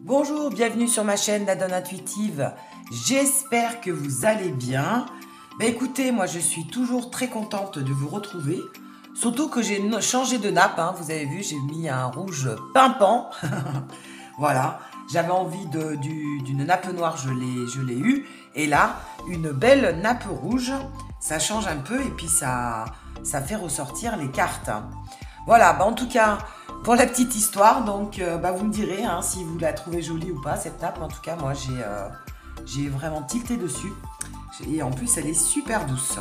Bonjour, bienvenue sur ma chaîne La Donne Intuitive. J'espère que vous allez bien. Écoutez, moi je suis toujours très contente de vous retrouver. Surtout que j'ai changé de nappe, hein. Vous avez vu, j'ai mis un rouge pimpant. Voilà, j'avais envie d'une nappe noire, je l'ai eu. Et là, une belle nappe rouge. Ça change un peu et puis ça fait ressortir les cartes. Voilà, en tout cas, pour la petite histoire, donc vous me direz hein, si vous la trouvez jolie ou pas, cette nappe. En tout cas, moi, j'ai vraiment tilté dessus. Et en plus, elle est super douce.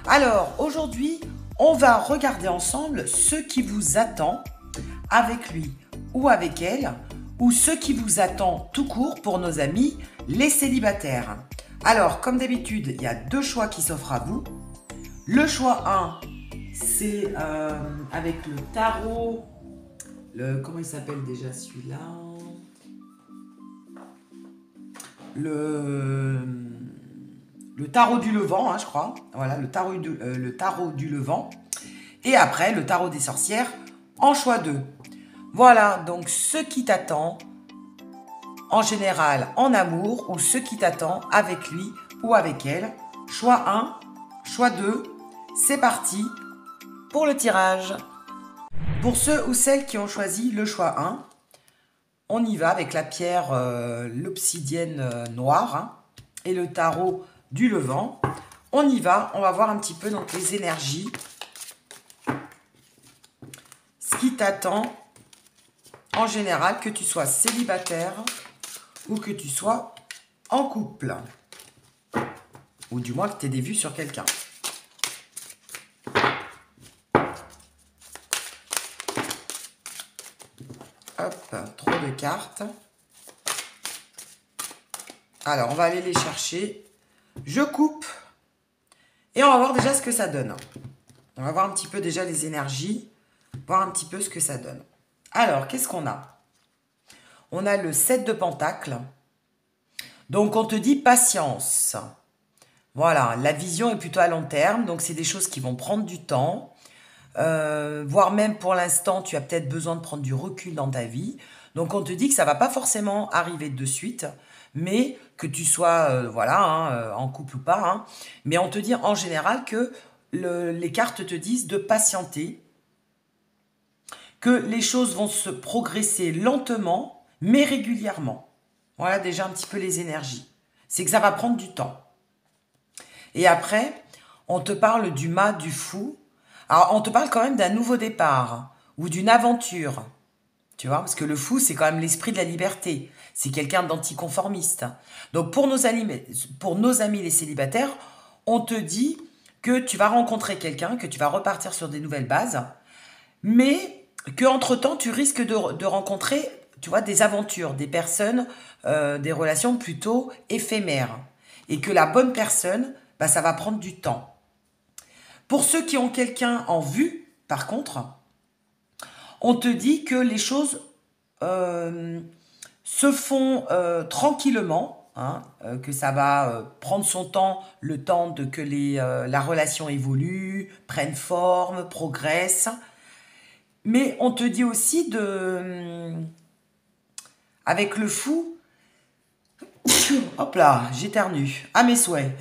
Alors, aujourd'hui, on va regarder ensemble ce qui vous attend avec lui ou avec elle, ou ce qui vous attend tout court pour nos amis, les célibataires. Alors, comme d'habitude, il y a deux choix qui s'offrent à vous. Le choix 1, c'est avec le tarot. Comment il s'appelle déjà celui-là? Le tarot du Levant, hein, je crois. Voilà, le tarot du Levant. Et après, le tarot des sorcières en choix 2. Voilà, donc ce qui t'attend en général en amour ou ce qui t'attend avec lui ou avec elle. Choix 1, choix 2. C'est parti pour le tirage. Pour ceux ou celles qui ont choisi le choix 1, on y va avec la pierre, l'obsidienne noire hein, et le tarot du Levant. On y va, on va voir un petit peu donc les énergies. Ce qui t'attend en général, que tu sois célibataire ou que tu sois en couple. Ou du moins que tu aies des vues sur quelqu'un. Hop, trop de cartes. Alors, on va aller les chercher. Je coupe. Et on va voir déjà ce que ça donne. On va voir un petit peu déjà les énergies. Voir un petit peu ce que ça donne. Alors, qu'est-ce qu'on a? On a le 7 de Pentacles. Donc, on te dit patience. Voilà, la vision est plutôt à long terme. Donc, c'est des choses qui vont prendre du temps. Voire même pour l'instant, tu as peut-être besoin de prendre du recul dans ta vie. Donc, on te dit que ça va pas forcément arriver de suite, mais que tu sois voilà, hein, en couple ou pas. Hein, mais on te dit en général que les cartes te disent de patienter, que les choses vont se progresser lentement, mais régulièrement. Voilà déjà un petit peu les énergies. C'est que ça va prendre du temps. Et après, on te parle du mât, du fou. Alors, on te parle quand même d'un nouveau départ ou d'une aventure. Tu vois, parce que le fou, c'est quand même l'esprit de la liberté. C'est quelqu'un d'anticonformiste. Donc, pour nos amis les célibataires, on te dit que tu vas rencontrer quelqu'un, que tu vas repartir sur des nouvelles bases, mais qu'entre-temps, tu risques de rencontrer, tu vois, des aventures, des personnes, des relations plutôt éphémères. Et que la bonne personne, ça va prendre du temps. Pour ceux qui ont quelqu'un en vue, par contre, on te dit que les choses se font tranquillement, hein, que ça va prendre son temps, le temps de que la relation évolue, prenne forme, progresse. Mais on te dit aussi avec le fou, hop là, j'éternue, à mes souhaits.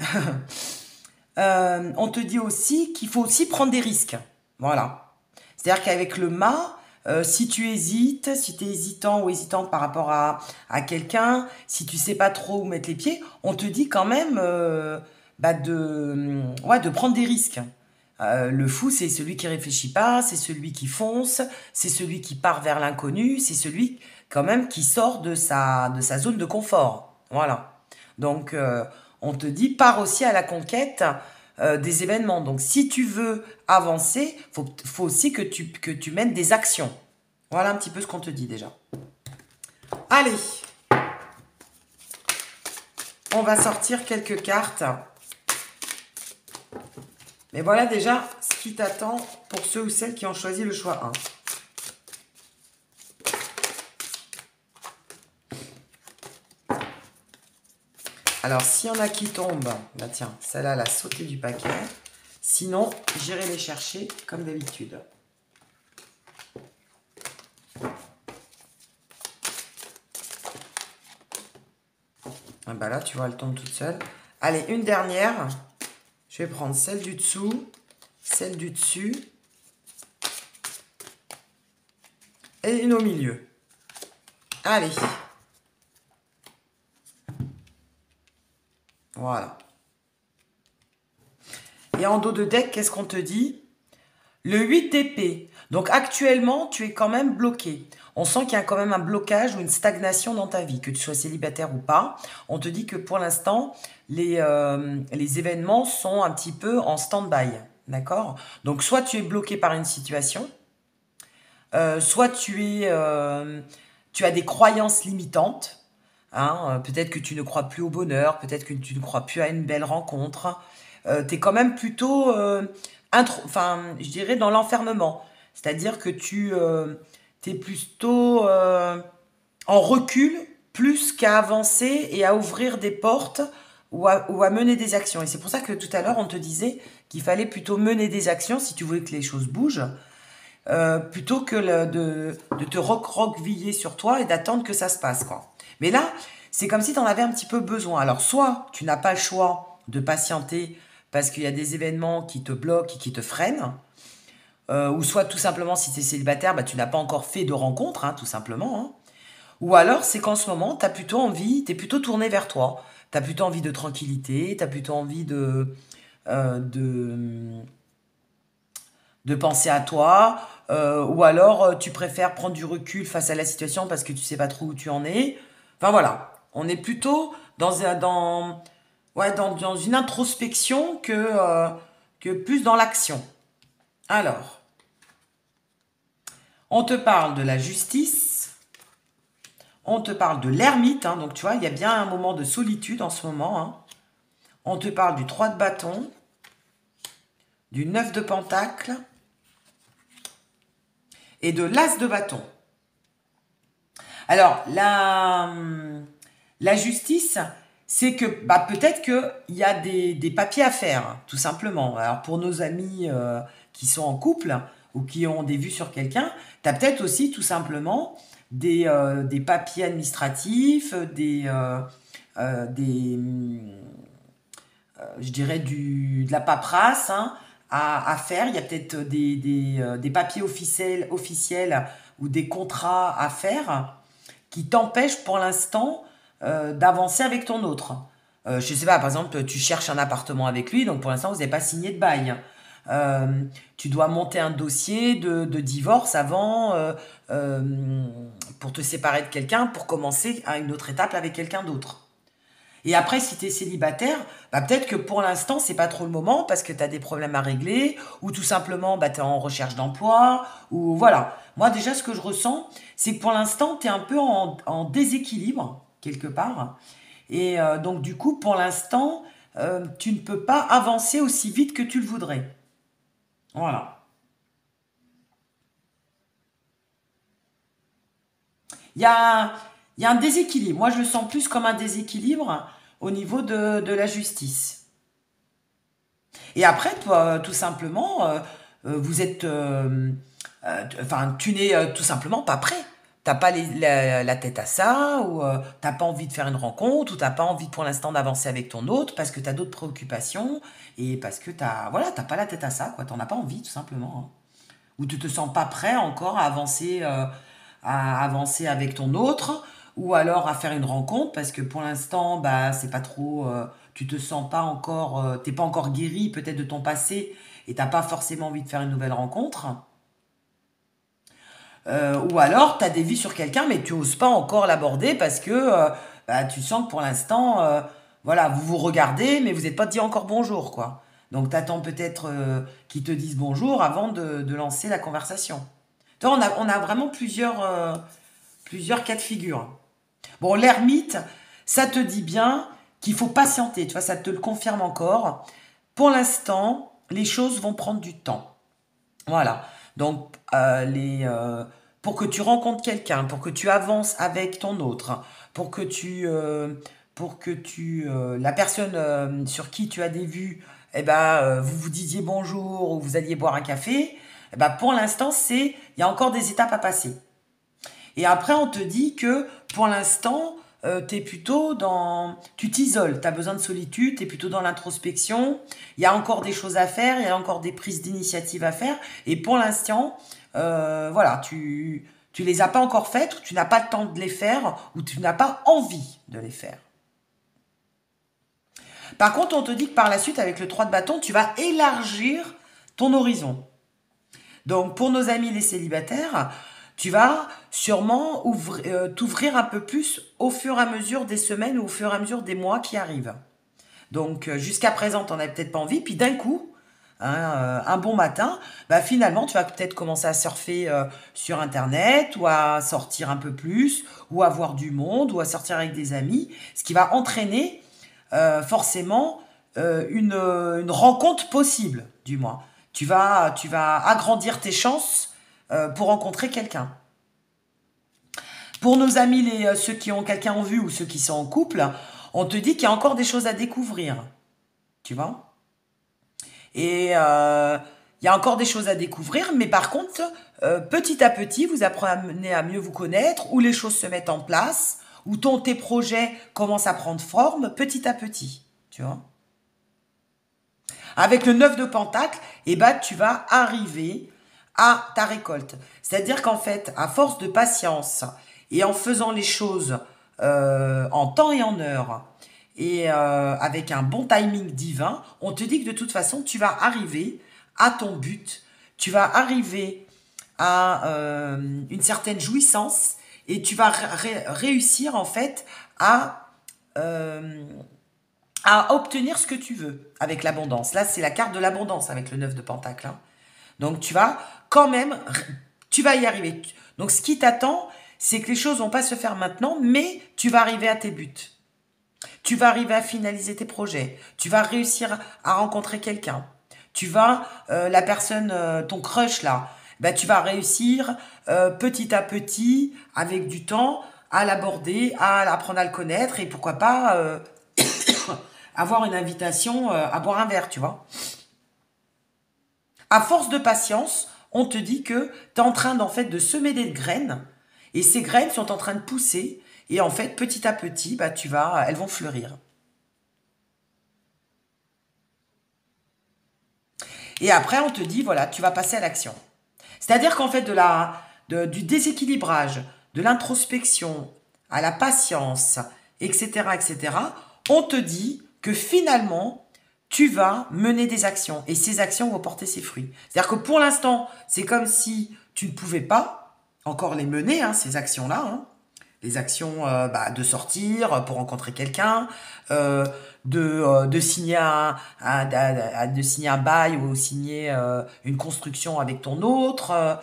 On te dit aussi qu'il faut aussi prendre des risques. Voilà. C'est-à-dire qu'avec le mât, si tu hésites, si tu es hésitant ou hésitante par rapport à quelqu'un, si tu sais pas trop où mettre les pieds, on te dit quand même de prendre des risques. Le fou, c'est celui qui réfléchit pas, c'est celui qui fonce, c'est celui qui part vers l'inconnu, c'est celui quand même qui sort de sa zone de confort. Voilà. Donc, on te dit, pars aussi à la conquête des événements. Donc, si tu veux avancer, faut aussi que tu mènes des actions. Voilà un petit peu ce qu'on te dit déjà. Allez, on va sortir quelques cartes. Mais voilà déjà ce qui t'attend pour ceux ou celles qui ont choisi le choix 1. Alors, s'il y en a qui tombent, tiens, celle-là, elle a sauté du paquet. Sinon, j'irai les chercher comme d'habitude. Ah bah là, tu vois, elle tombe toute seule. Allez, une dernière. Je vais prendre celle du dessous, celle du dessus et une au milieu. Allez. Voilà. Et en dos de deck, qu'est-ce qu'on te dit? Le 8 d'épée. Donc actuellement, tu es quand même bloqué. On sent qu'il y a quand même un blocage ou une stagnation dans ta vie, que tu sois célibataire ou pas. On te dit que pour l'instant, les événements sont un petit peu en stand-by. D'accord? Donc soit tu es bloqué par une situation, soit tu as des croyances limitantes. Hein, peut-être que tu ne crois plus au bonheur, peut-être que tu ne crois plus à une belle rencontre. Tu es quand même plutôt, je dirais, dans l'enfermement. C'est-à-dire que tu es plutôt en recul plus qu'à avancer et à ouvrir des portes ou à mener des actions. Et c'est pour ça que tout à l'heure, on te disait qu'il fallait plutôt mener des actions si tu voulais que les choses bougent, plutôt que de te recroqueviller sur toi et d'attendre que ça se passe, quoi. Mais là, c'est comme si tu en avais un petit peu besoin. Alors, soit tu n'as pas le choix de patienter parce qu'il y a des événements qui te bloquent et qui te freinent, ou soit tout simplement, si tu es célibataire, bah, tu n'as pas encore fait de rencontre, hein, tout simplement. Hein. Ou alors, c'est qu'en ce moment, tu as plutôt envie, tu es plutôt tourné vers toi. Tu as plutôt envie de tranquillité, tu as plutôt envie euh, de, de penser à toi, ou alors tu préfères prendre du recul face à la situation parce que tu sais pas trop où tu en es. Enfin voilà, on est plutôt dans une introspection que plus dans l'action. Alors, on te parle de la justice, on te parle de l'ermite, hein, donc tu vois, il y a bien un moment de solitude en ce moment. Hein. On te parle du 3 de bâton, du 9 de pentacle et de l'as de bâton. Alors, la justice, c'est que peut-être qu'il y a des papiers à faire, tout simplement. Alors, pour nos amis qui sont en couple ou qui ont des vues sur quelqu'un, tu as peut-être aussi tout simplement des papiers administratifs, je dirais, de la paperasse, hein, à faire. Il y a peut-être des papiers officiels ou des contrats à faire qui t'empêchent pour l'instant d'avancer avec ton autre. Je sais pas, par exemple, tu cherches un appartement avec lui, donc pour l'instant, vous n'avez pas signé de bail. Tu dois monter un dossier de divorce avant pour te séparer de quelqu'un, pour commencer à une autre étape avec quelqu'un d'autre. Et après, si tu es célibataire, peut-être que pour l'instant, c'est pas trop le moment parce que tu as des problèmes à régler ou tout simplement, tu es en recherche d'emploi ou voilà. Moi, déjà, ce que je ressens, c'est que pour l'instant, tu es un peu en déséquilibre quelque part. Et donc, du coup, pour l'instant, tu ne peux pas avancer aussi vite que tu le voudrais. Voilà. Il y a, il y a un déséquilibre. Moi, je le sens plus comme un déséquilibre au niveau de la justice. Et après, toi, tout simplement, vous êtes, tu n'es tout simplement pas prêt. T'as pas la tête à ça, ou t'as pas envie de faire une rencontre, ou t'as pas envie pour l'instant d'avancer avec ton autre parce que t'as d'autres préoccupations et parce que t'as pas la tête à ça, quoi. T'en as pas envie, tout simplement. Hein. Ou tu te sens pas prêt encore à avancer avec ton autre, ou alors à faire une rencontre parce que pour l'instant, c'est pas trop, tu te sens pas encore, t'es pas encore guéri peut-être de ton passé et t'as pas forcément envie de faire une nouvelle rencontre. Ou alors tu as des vies sur quelqu'un mais tu oses pas encore l'aborder parce que tu sens que pour l'instant, voilà, vous vous regardez mais vous n'êtes pas dit encore bonjour, quoi. Donc tu attends peut-être qu'ils te disent bonjour avant de lancer la conversation. Tu vois, on a vraiment plusieurs cas de figure. Bon, l'ermite, ça te dit bien qu'il faut patienter. Tu vois, ça te le confirme encore. Pour l'instant, les choses vont prendre du temps. Voilà. Donc, pour que tu rencontres quelqu'un, pour que tu avances avec ton autre, la personne sur qui tu as des vues, vous vous disiez bonjour ou vous alliez boire un café, pour l'instant, il y a encore des étapes à passer. Et après, on te dit que pour l'instant, tu es plutôt dans... Tu t'isoles, tu as besoin de solitude, tu es plutôt dans l'introspection. Il y a encore des choses à faire, il y a encore des prises d'initiative à faire. Et pour l'instant, voilà, tu les as pas encore faites, ou tu n'as pas le temps de les faire, ou tu n'as pas envie de les faire. Par contre, on te dit que par la suite, avec le 3 de bâton, tu vas élargir ton horizon. Donc, pour nos amis les célibataires, tu vas sûrement t'ouvrir un peu plus au fur et à mesure des semaines ou au fur et à mesure des mois qui arrivent. Donc, jusqu'à présent, tu n'en avais peut-être pas envie. Puis d'un coup, hein, un bon matin, bah, finalement, tu vas peut-être commencer à surfer sur Internet ou à sortir un peu plus ou à voir du monde ou à sortir avec des amis. Ce qui va entraîner forcément une rencontre possible, du moins. Tu vas agrandir tes chances pour rencontrer quelqu'un. Pour nos amis, ceux qui ont quelqu'un en vue ou ceux qui sont en couple, on te dit qu'il y a encore des choses à découvrir. Tu vois? Et il y a encore des choses à découvrir, mais par contre, petit à petit, vous apprenez à mieux vous connaître, où les choses se mettent en place, où tes projets commencent à prendre forme petit à petit. Tu vois? Avec le 9 de Pentacle, eh ben, tu vas arriver à ta récolte. C'est-à-dire qu'en fait, à force de patience et en faisant les choses en temps et en heure et avec un bon timing divin, on te dit que de toute façon, tu vas arriver à ton but, tu vas arriver à une certaine jouissance et tu vas réussir en fait à obtenir ce que tu veux avec l'abondance. Là, c'est la carte de l'abondance avec le 9 de Pentacle. Hein. Donc, tu vas quand même, tu vas y arriver. Donc, ce qui t'attend, c'est que les choses vont pas se faire maintenant, mais tu vas arriver à tes buts. Tu vas arriver à finaliser tes projets. Tu vas réussir à rencontrer quelqu'un. Tu vas, la personne, ton crush là, ben, tu vas réussir petit à petit, avec du temps, à l'aborder, à apprendre à le connaître et pourquoi pas avoir une invitation à boire un verre, tu vois. À force de patience, on te dit que tu es en train d'en fait de semer des graines et ces graines sont en train de pousser et en fait petit à petit, bah, elles vont fleurir. Et après, on te dit, voilà, tu vas passer à l'action. C'est-à-dire qu'en fait, du déséquilibrage, de l'introspection, à la patience, etc., etc., on te dit que finalement, tu vas mener des actions et ces actions vont porter ses fruits. C'est-à-dire que pour l'instant, c'est comme si tu ne pouvais pas encore les mener, hein, ces actions-là. Hein. Les actions de sortir pour rencontrer quelqu'un, de signer de signer un bail ou signer une construction avec ton autre,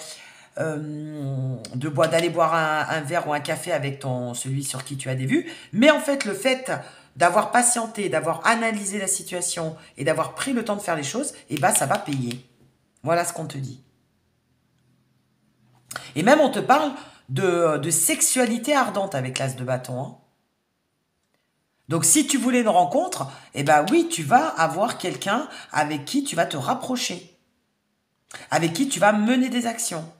d'aller boire un verre ou un café avec celui sur qui tu as des vues. Mais en fait, le fait d'avoir patienté, d'avoir analysé la situation et d'avoir pris le temps de faire les choses, eh ben, ça va payer. Voilà ce qu'on te dit. Et même, on te parle de sexualité ardente avec l'as de bâton. Hein. Donc, si tu voulais une rencontre, eh ben oui, tu vas avoir quelqu'un avec qui tu vas te rapprocher, avec qui tu vas mener des actions.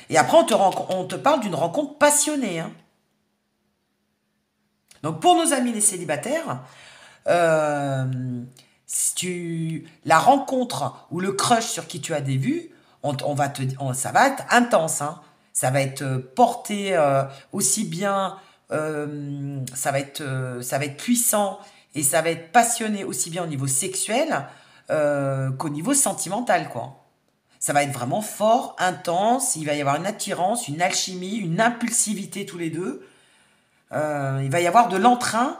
Et après, on te parle d'une rencontre passionnée. Hein. Donc, pour nos amis les célibataires, la rencontre ou le crush sur qui tu as des vues, ça va être intense. Hein. Ça va être porté aussi bien, ça va être puissant et ça va être passionné aussi bien au niveau sexuel qu'au niveau sentimental, quoi. Ça va être vraiment fort, intense, il va y avoir une attirance, une alchimie, une impulsivité tous les deux. Il va y avoir de l'entrain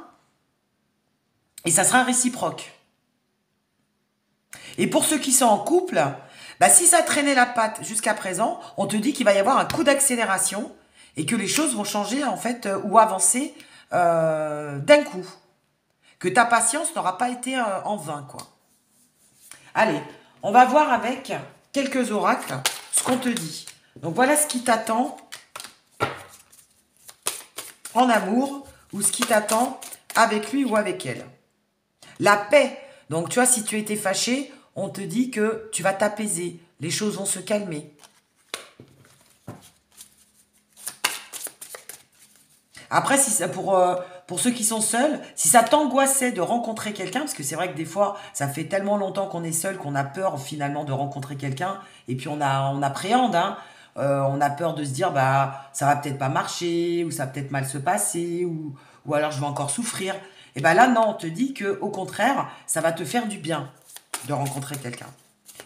et ça sera réciproque. Et pour ceux qui sont en couple, bah, si ça traînait la patte jusqu'à présent, on te dit qu'il va y avoir un coup d'accélération et que les choses vont changer en fait ou avancer d'un coup. Que ta patience n'aura pas été en vain, quoi. Allez, on va voir avec quelques oracles ce qu'on te dit. Donc voilà ce qui t'attend en amour ou ce qui t'attend avec lui ou avec elle. La paix. Donc tu vois, si tu étais fâché, on te dit que tu vas t'apaiser. Les choses vont se calmer. Après, si ça, pour ceux qui sont seuls, si ça t'angoissait de rencontrer quelqu'un, parce que c'est vrai que des fois, ça fait tellement longtemps qu'on est seul qu'on a peur finalement de rencontrer quelqu'un, et puis on appréhende, hein. On a peur de se dire, bah, ça va peut-être pas marcher, ou ça va peut-être mal se passer, ou alors je vais encore souffrir. Et ben là, non, on te dit que au contraire, ça va te faire du bien de rencontrer quelqu'un.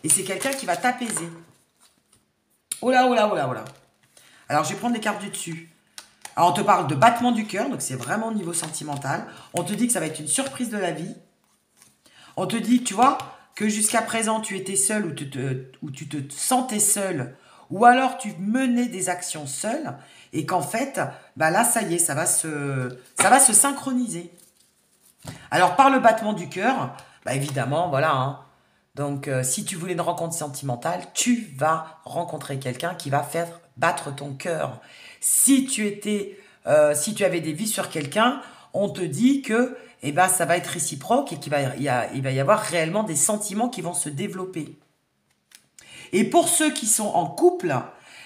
Et c'est quelqu'un qui va t'apaiser. Oh là, oh là, oh là, oh là. Alors, je vais prendre les cartes du dessus. Alors, on te parle de battement du cœur, donc c'est vraiment au niveau sentimental. On te dit que ça va être une surprise de la vie. On te dit, tu vois, que jusqu'à présent, tu étais seul ou tu te sentais seul, ou alors tu menais des actions seul, et qu'en fait, bah là, ça y est, ça va se synchroniser. Alors, par le battement du cœur, bah évidemment, voilà, hein. Donc, si tu voulais une rencontre sentimentale, tu vas rencontrer quelqu'un qui va faire battre ton cœur. Si tu avais des vies sur quelqu'un, on te dit que, eh ben, ça va être réciproque et il va y avoir réellement des sentiments qui vont se développer. Et pour ceux qui sont en couple,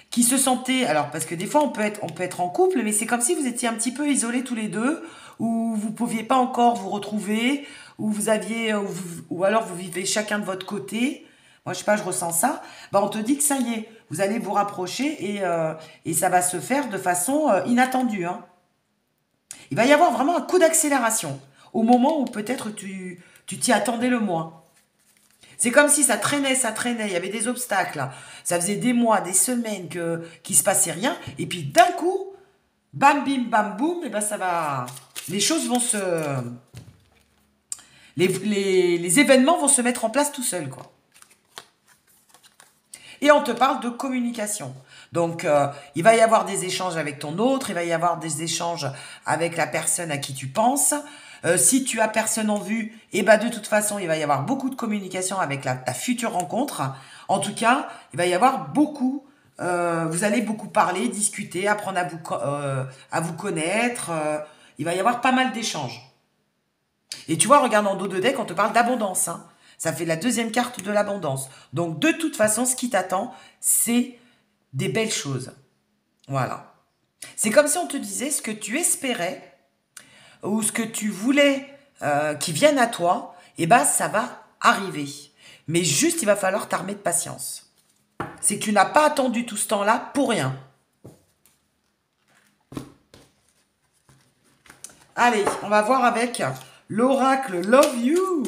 qui se sentaient, alors parce que des fois on peut être en couple, mais c'est comme si vous étiez un petit peu isolés tous les deux, ou vous pouviez pas encore vous retrouver, ou alors vous vivez chacun de votre côté. Moi je sais pas, je ressens ça. Ben on te dit que ça y est, vous allez vous rapprocher et ça va se faire de façon inattendue, hein. Il va y avoir vraiment un coup d'accélération au moment où peut-être tu t'y attendais le moins. C'est comme si ça traînait, il y avait des obstacles. Ça faisait des mois, des semaines qu'il se passait rien. Et puis d'un coup, bam, bim, bam, boum, et ben ça va. Les choses vont se. Les événements vont se mettre en place tout seuls, quoi. Et on te parle de communication. Donc, il va y avoir des échanges avec ton autre, il va y avoir des échanges avec la personne à qui tu penses. Si tu as personne en vue, et ben de toute façon, il va y avoir beaucoup de communication avec ta future rencontre. En tout cas, il va y avoir beaucoup. Vous allez beaucoup parler, discuter, apprendre à vous connaître. Il va y avoir pas mal d'échanges. Et tu vois, regarde en dos de deck, on te parle d'abondance, hein. Ça fait la deuxième carte de l'abondance. Donc, de toute façon, ce qui t'attend, c'est des belles choses. Voilà. C'est comme si on te disait ce que tu espérais ou ce que tu voulais qui vienne à toi, et ben ça va arriver. Mais juste, il va falloir t'armer de patience. C'est que tu n'as pas attendu tout ce temps-là pour rien. Allez, on va voir avec l'oracle Love You.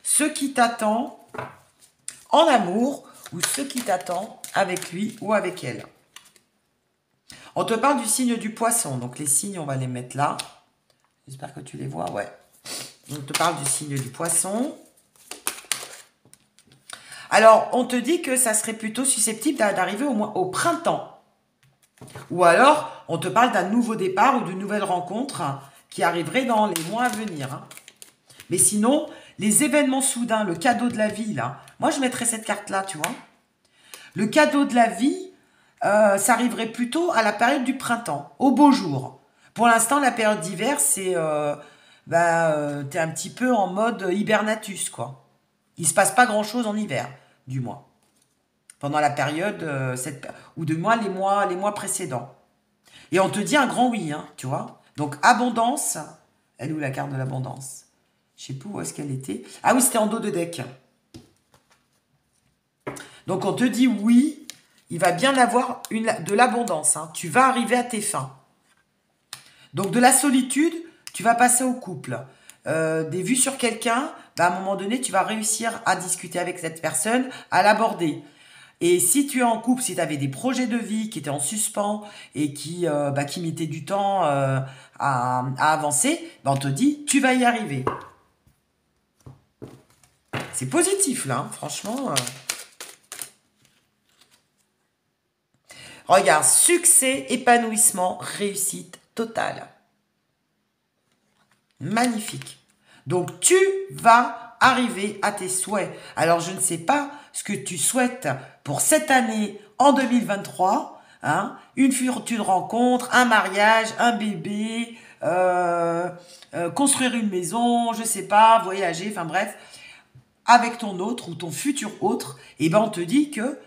Ce qui t'attend en amour ou ce qui t'attend avec lui ou avec elle. On te parle du signe du poisson. Donc les signes, on va les mettre là. J'espère que tu les vois, ouais. On te parle du signe du poisson. Alors, on te dit que ça serait plutôt susceptible d'arriver au printemps. Ou alors, on te parle d'un nouveau départ ou d'une nouvelle rencontre qui arriverait dans les mois à venir, hein. Mais sinon, les événements soudains, le cadeau de la vie, là. Moi, je mettrais cette carte-là, tu vois. Le cadeau de la vie, ça arriverait plutôt à la période du printemps, au beau jour. Pour l'instant, la période d'hiver, c'est... t'es un petit peu en mode hibernatus, quoi. Il se passe pas grand-chose en hiver, du moins. Pendant la période, ou de moins les mois précédents. Et on te dit un grand oui, hein, tu vois. Donc, abondance. Elle est où la carte de l'abondance? Je sais plus où est-ce qu'elle était. Ah oui, c'était en dos de deck. Donc, on te dit oui, il va bien avoir de l'abondance, hein. Tu vas arriver à tes fins. Donc, de la solitude, tu vas passer au couple. Des vues sur quelqu'un, bah, à un moment donné, tu vas réussir à discuter avec cette personne, à l'aborder. Et si tu es en couple, si tu avais des projets de vie qui étaient en suspens et qui mettaient du temps à avancer, bah, on te dit, tu vas y arriver. C'est positif, là, hein, franchement. Regarde, succès, épanouissement, réussite totale. Magnifique. Donc, tu vas arriver à tes souhaits. Alors, je ne sais pas ce que tu souhaites pour cette année en 2023. Hein, une future rencontre, un mariage, un bébé, construire une maison, je sais pas, voyager, enfin bref, avec ton autre ou ton futur autre, et ben on te dit que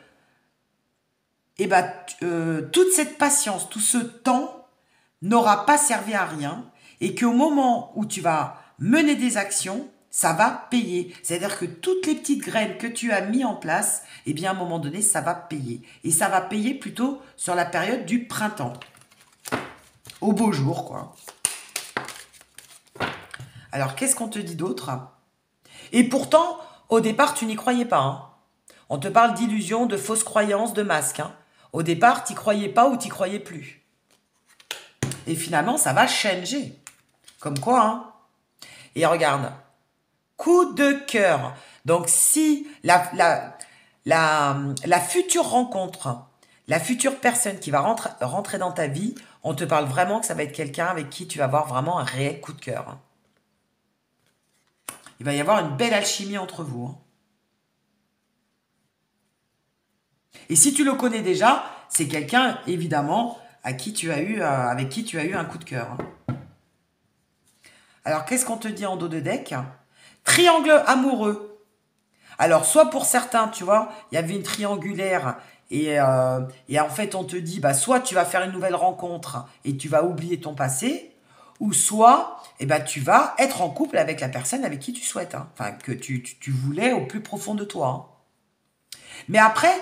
toute cette patience, tout ce temps n'aura pas servi à rien et qu'au moment où tu vas mener des actions, ça va payer. C'est-à-dire que toutes les petites graines que tu as mis en place, eh bien, à un moment donné, ça va payer. Et ça va payer plutôt sur la période du printemps. Au beau jour, quoi. Alors, qu'est-ce qu'on te dit d'autre? Et pourtant, au départ, tu n'y croyais pas. Hein. On te parle d'illusions, de fausses croyances, de masques. Hein. Au départ, tu n'y croyais pas ou tu n'y croyais plus. Et finalement, ça va changer. Comme quoi, hein. Et regarde. Coup de cœur. Donc, si la future rencontre, la future personne qui va rentrer dans ta vie, on te parle vraiment que ça va être quelqu'un avec qui tu vas avoir vraiment un réel coup de cœur. Il va y avoir une belle alchimie entre vous. Hein. Et si tu le connais déjà, c'est quelqu'un, évidemment, avec qui tu as eu un coup de cœur. Hein. Alors, qu'est-ce qu'on te dit en dos de deck? Triangle amoureux. Alors, soit pour certains, tu vois, il y avait une triangulaire et en fait, on te dit, bah, soit tu vas faire une nouvelle rencontre et tu vas oublier ton passé, ou soit, eh ben, tu vas être en couple avec la personne avec qui tu souhaites, hein. Enfin, que tu voulais au plus profond de toi. Hein. Mais après,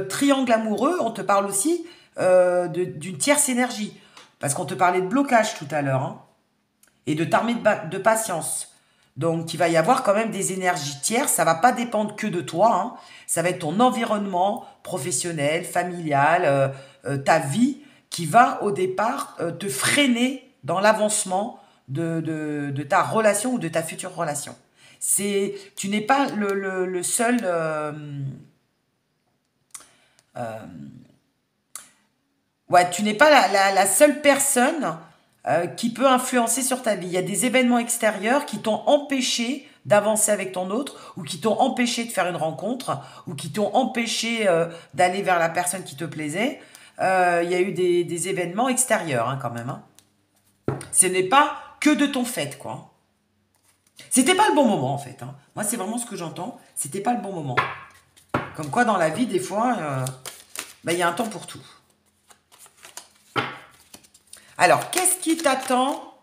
triangle amoureux, on te parle aussi d'une tierce énergie. Parce qu'on te parlait de blocage tout à l'heure, hein, et de t'armer de patience. Donc, il va y avoir quand même des énergies tierces. Ça va pas dépendre que de toi. Hein. Ça va être ton environnement professionnel, familial, ta vie qui va au départ te freiner dans l'avancement de ta relation ou de ta future relation. Tu n'es pas le seul... ouais, tu n'es pas la seule personne qui peut influencer sur ta vie. Il y a des événements extérieurs qui t'ont empêché d'avancer avec ton autre, ou qui t'ont empêché de faire une rencontre, ou qui t'ont empêché d'aller vers la personne qui te plaisait. Il y a eu des événements extérieurs, hein, quand même. Hein. Ce n'est pas que de ton fait, quoi. C'était pas le bon moment, en fait. Hein. Moi, c'est vraiment ce que j'entends. C'était pas le bon moment. Comme quoi, dans la vie, des fois, il y a un temps pour tout. Alors, qu'est-ce qui t'attend?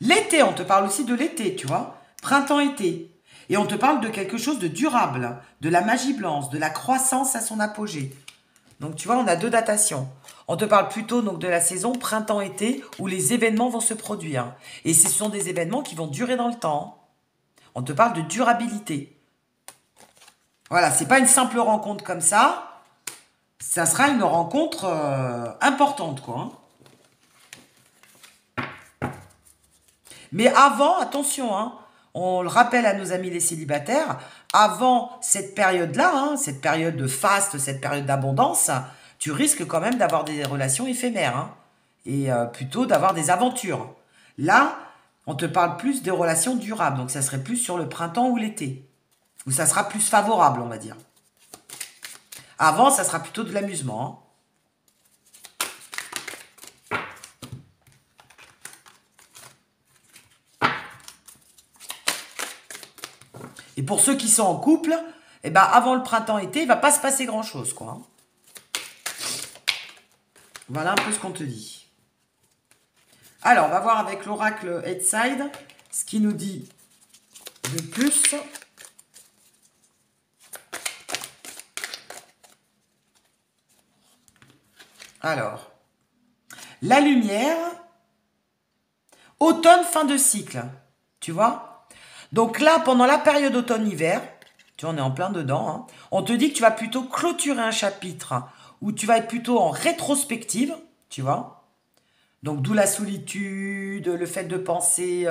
L'été, on te parle aussi de l'été, tu vois. Printemps-été. Et on te parle de quelque chose de durable, de la magie blanche, de la croissance à son apogée. Donc, tu vois, on a deux datations. On te parle plutôt donc de la saison printemps-été où les événements vont se produire. Et ce sont des événements qui vont durer dans le temps. On te parle de durabilité. Voilà, c'est pas une simple rencontre comme ça. Ça sera une rencontre importante, quoi. Hein. Mais avant, attention, hein, on le rappelle à nos amis les célibataires, avant cette période-là, hein, cette période de faste, cette période d'abondance, tu risques quand même d'avoir des relations éphémères. Hein, et plutôt d'avoir des aventures. Là, on te parle plus de relations durables. Donc, ça serait plus sur le printemps ou l'été. Où ça sera plus favorable, on va dire. Avant, ça sera plutôt de l'amusement. Hein. Et pour ceux qui sont en couple, eh ben, avant le printemps-été, il ne va pas se passer grand-chose, quoi. Hein. Voilà un peu ce qu'on te dit. Alors, on va voir avec l'oracle Headside ce qu'il nous dit de plus. Alors, la lumière, automne, fin de cycle, tu vois. Donc là, pendant la période automne-hiver, tu vois, on est en plein dedans, hein, on te dit que tu vas plutôt clôturer un chapitre où tu vas être plutôt en rétrospective, tu vois. Donc d'où la solitude, le fait de penser,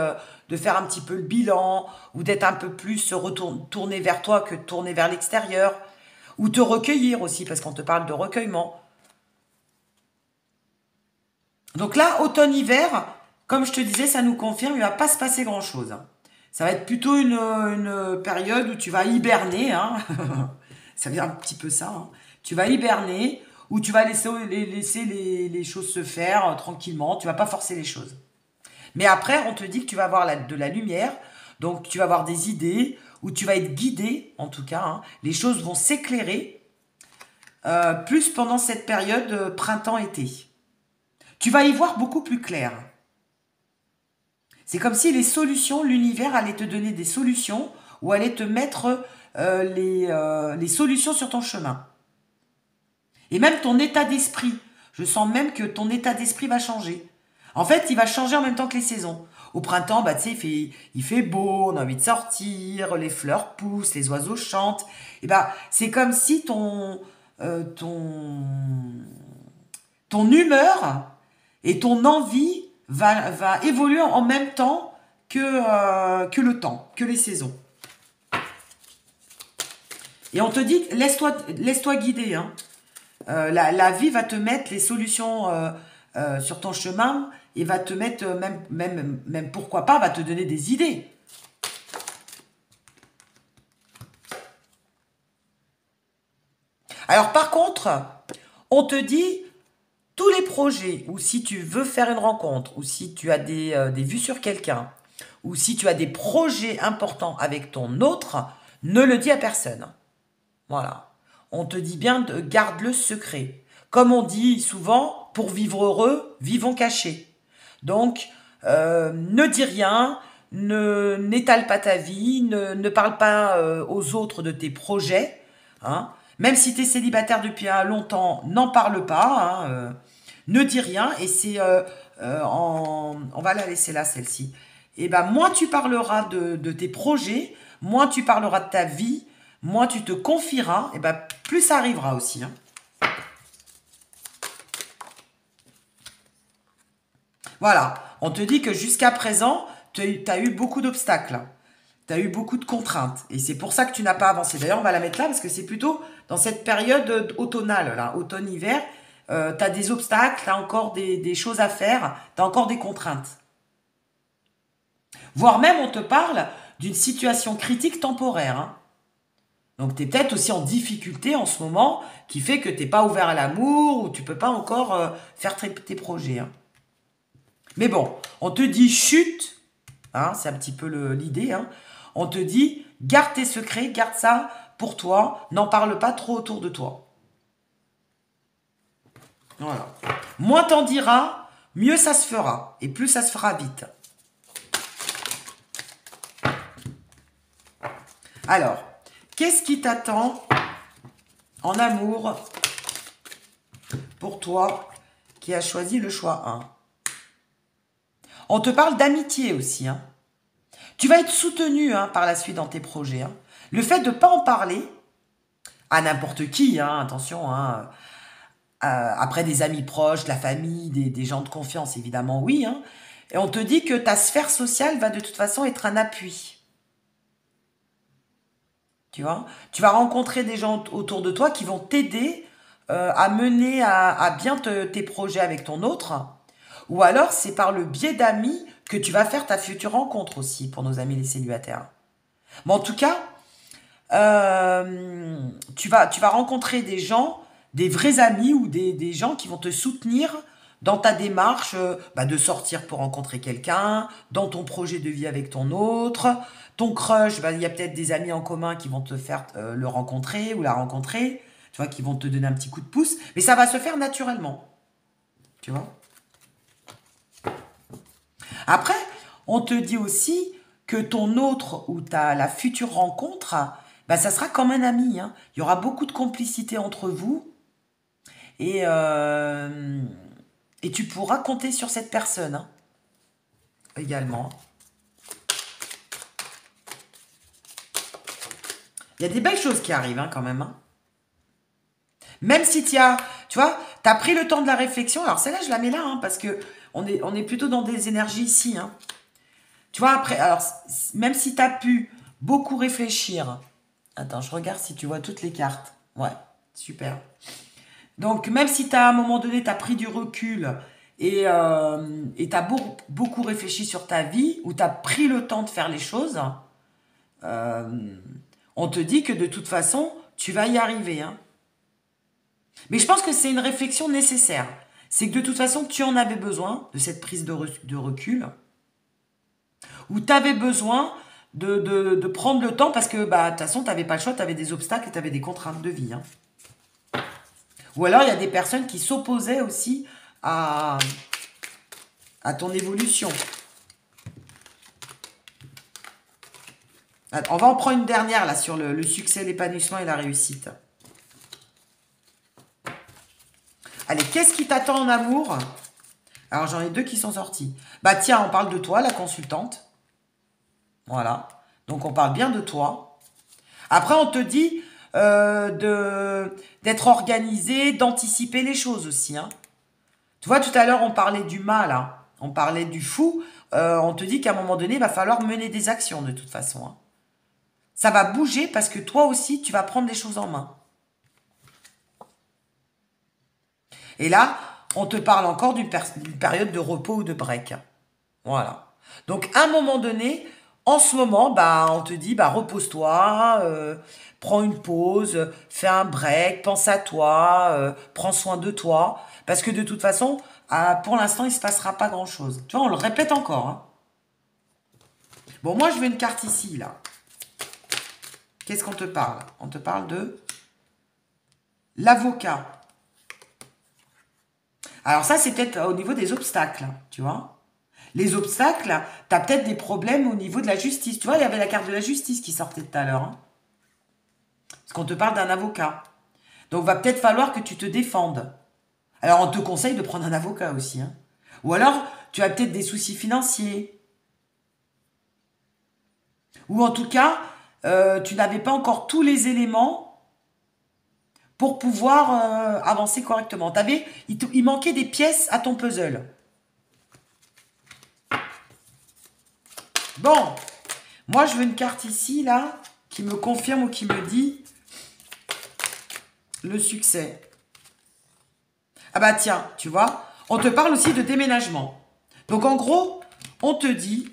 de faire un petit peu le bilan, ou d'être un peu plus tourné vers toi que tourné vers l'extérieur, ou te recueillir aussi, parce qu'on te parle de recueillement. Donc là, automne-hiver, comme je te disais, ça nous confirme, il ne va pas se passer grand-chose. Ça va être plutôt une période où tu vas hiberner. Hein. Ça vient un petit peu ça. Hein. Tu vas hiberner, où tu vas laisser les choses se faire tranquillement. Tu ne vas pas forcer les choses. Mais après, on te dit que tu vas avoir de la lumière. Donc, tu vas avoir des idées, où tu vas être guidé, en tout cas. Hein. Les choses vont s'éclairer. plus pendant cette période printemps-été. Tu vas y voir beaucoup plus clair. C'est comme si les solutions, l'univers allait te donner des solutions ou allait te mettre les solutions sur ton chemin. Et même ton état d'esprit. Je sens même que ton état d'esprit va changer. En fait, il va changer en même temps que les saisons. Au printemps, bah, tu sais, il fait beau, on a envie de sortir, les fleurs poussent, les oiseaux chantent. Et bah, c'est comme si ton humeur et ton envie va évoluer en même temps que le temps, que les saisons. Et on te dit, laisse-toi guider. Hein. La vie va te mettre les solutions sur ton chemin et va te mettre, même pourquoi pas, va te donner des idées. Alors par contre, on te dit, tous les projets, ou si tu veux faire une rencontre, ou si tu as des vues sur quelqu'un, ou si tu as des projets importants avec ton autre, ne le dis à personne. Voilà. On te dit bien, garde-le secret. Comme on dit souvent, pour vivre heureux, vivons cachés. Donc, ne dis rien, n'étale pas ta vie, ne parle pas aux autres de tes projets. Hein. Même si tu es célibataire depuis longtemps, n'en parle pas. Hein, ne dis rien. Et c'est on va la laisser là, celle-ci. Et ben, moins tu parleras de tes projets, moins tu parleras de ta vie, moins tu te confieras, et ben, plus ça arrivera aussi. Hein. Voilà, on te dit que jusqu'à présent, tu as eu beaucoup d'obstacles. Tu as eu beaucoup de contraintes. Et c'est pour ça que tu n'as pas avancé. D'ailleurs, on va la mettre là parce que c'est plutôt dans cette période automnale, là, automne-hiver. Tu as des obstacles, tu as encore des choses à faire, tu as encore des contraintes. Voire même, on te parle d'une situation critique temporaire. Hein. Donc, tu es peut-être aussi en difficulté en ce moment qui fait que tu n'es pas ouvert à l'amour ou tu ne peux pas encore faire tes projets. Hein. Mais bon, on te dit chute, hein, c'est un petit peu l'idée. Hein. On te dit garde tes secrets, garde ça pour toi, n'en parle pas trop autour de toi. Voilà. Moins t'en diras, mieux ça se fera. Et plus ça se fera vite. Alors, qu'est-ce qui t'attend en amour pour toi qui as choisi le choix 1 ? On te parle d'amitié aussi. Hein. Tu vas être soutenu par la suite dans tes projets. Hein. Le fait de ne pas en parler à n'importe qui, hein, attention, hein, après des amis proches, de la famille, des gens de confiance, évidemment, oui. Hein, et on te dit que ta sphère sociale va de toute façon être un appui. Tu vois, tu vas rencontrer des gens autour de toi qui vont t'aider à mener à bien tes projets avec ton autre. Ou alors, c'est par le biais d'amis que tu vas faire ta future rencontre aussi pour nos amis les célibataires. Mais en tout cas, tu vas rencontrer des gens, des vrais amis ou des gens qui vont te soutenir dans ta démarche de sortir pour rencontrer quelqu'un, dans ton projet de vie avec ton autre, ton crush, il y a peut-être des amis en commun qui vont te faire le rencontrer ou la rencontrer, tu vois, qui vont te donner un petit coup de pouce, mais ça va se faire naturellement, tu vois. Après, on te dit aussi que ton autre ou la future rencontre, ça sera comme un ami. Hein. Il y aura beaucoup de complicité entre vous et tu pourras compter sur cette personne hein, également. Il y a des belles choses qui arrivent hein, quand même. Hein. Même si tu as pris le temps de la réflexion. Alors celle-là, je la mets là hein, parce que on est plutôt dans des énergies ici. Hein. Tu vois, après, alors, même si tu as pu beaucoup réfléchir. Attends, je regarde si tu vois toutes les cartes. Ouais, super. Donc, même si à un moment donné, tu as pris du recul et tu as beaucoup réfléchi sur ta vie, ou tu as pris le temps de faire les choses, on te dit que de toute façon, tu vas y arriver. Hein. Mais je pense que c'est une réflexion nécessaire. C'est que de toute façon, tu en avais besoin de cette prise de recul, où tu avais besoin de prendre le temps parce que, de toute façon, tu n'avais pas le choix, tu avais des obstacles et tu avais des contraintes de vie. Hein. Ou alors, il y a des personnes qui s'opposaient aussi à ton évolution. On va en prendre une dernière, là, sur le succès, l'épanouissement et la réussite. Allez, qu'est-ce qui t'attend en amour? Alors, j'en ai deux qui sont sortis. Bah, tiens, on parle de toi, la consultante. Voilà. Donc, on parle bien de toi. Après, on te dit d'être organisé, d'anticiper les choses aussi. Hein. Tu vois, tout à l'heure, on parlait du mal. Hein. On parlait du fou. On te dit qu'à un moment donné, il va falloir mener des actions de toute façon. Hein. Ça va bouger parce que toi aussi, tu vas prendre les choses en main. Et là, on te parle encore d'une période de repos ou de break. Voilà. Donc, à un moment donné, en ce moment, bah, on te dit, bah, repose-toi, prends une pause, fais un break, pense à toi, prends soin de toi. Parce que de toute façon, pour l'instant, il ne se passera pas grand-chose. Tu vois, on le répète encore. Hein. Bon, moi, je veux une carte ici, là. Qu'est-ce qu'on te parle? On te parle de l'avocat. Alors ça, c'est peut-être au niveau des obstacles, tu vois. Les obstacles, tu as peut-être des problèmes au niveau de la justice. Tu vois, il y avait la carte de la justice qui sortait tout à l'heure. Hein. Parce qu'on te parle d'un avocat. Donc, va peut-être falloir que tu te défendes. Alors, on te conseille de prendre un avocat aussi. Hein. Ou alors, tu as peut-être des soucis financiers. Ou en tout cas, tu n'avais pas encore tous les éléments pour pouvoir avancer correctement. Il manquait des pièces à ton puzzle. Bon, moi je veux une carte ici, là, qui me confirme ou qui me dit le succès. Ah bah tiens, tu vois, on te parle aussi de déménagement. Donc en gros, on te dit,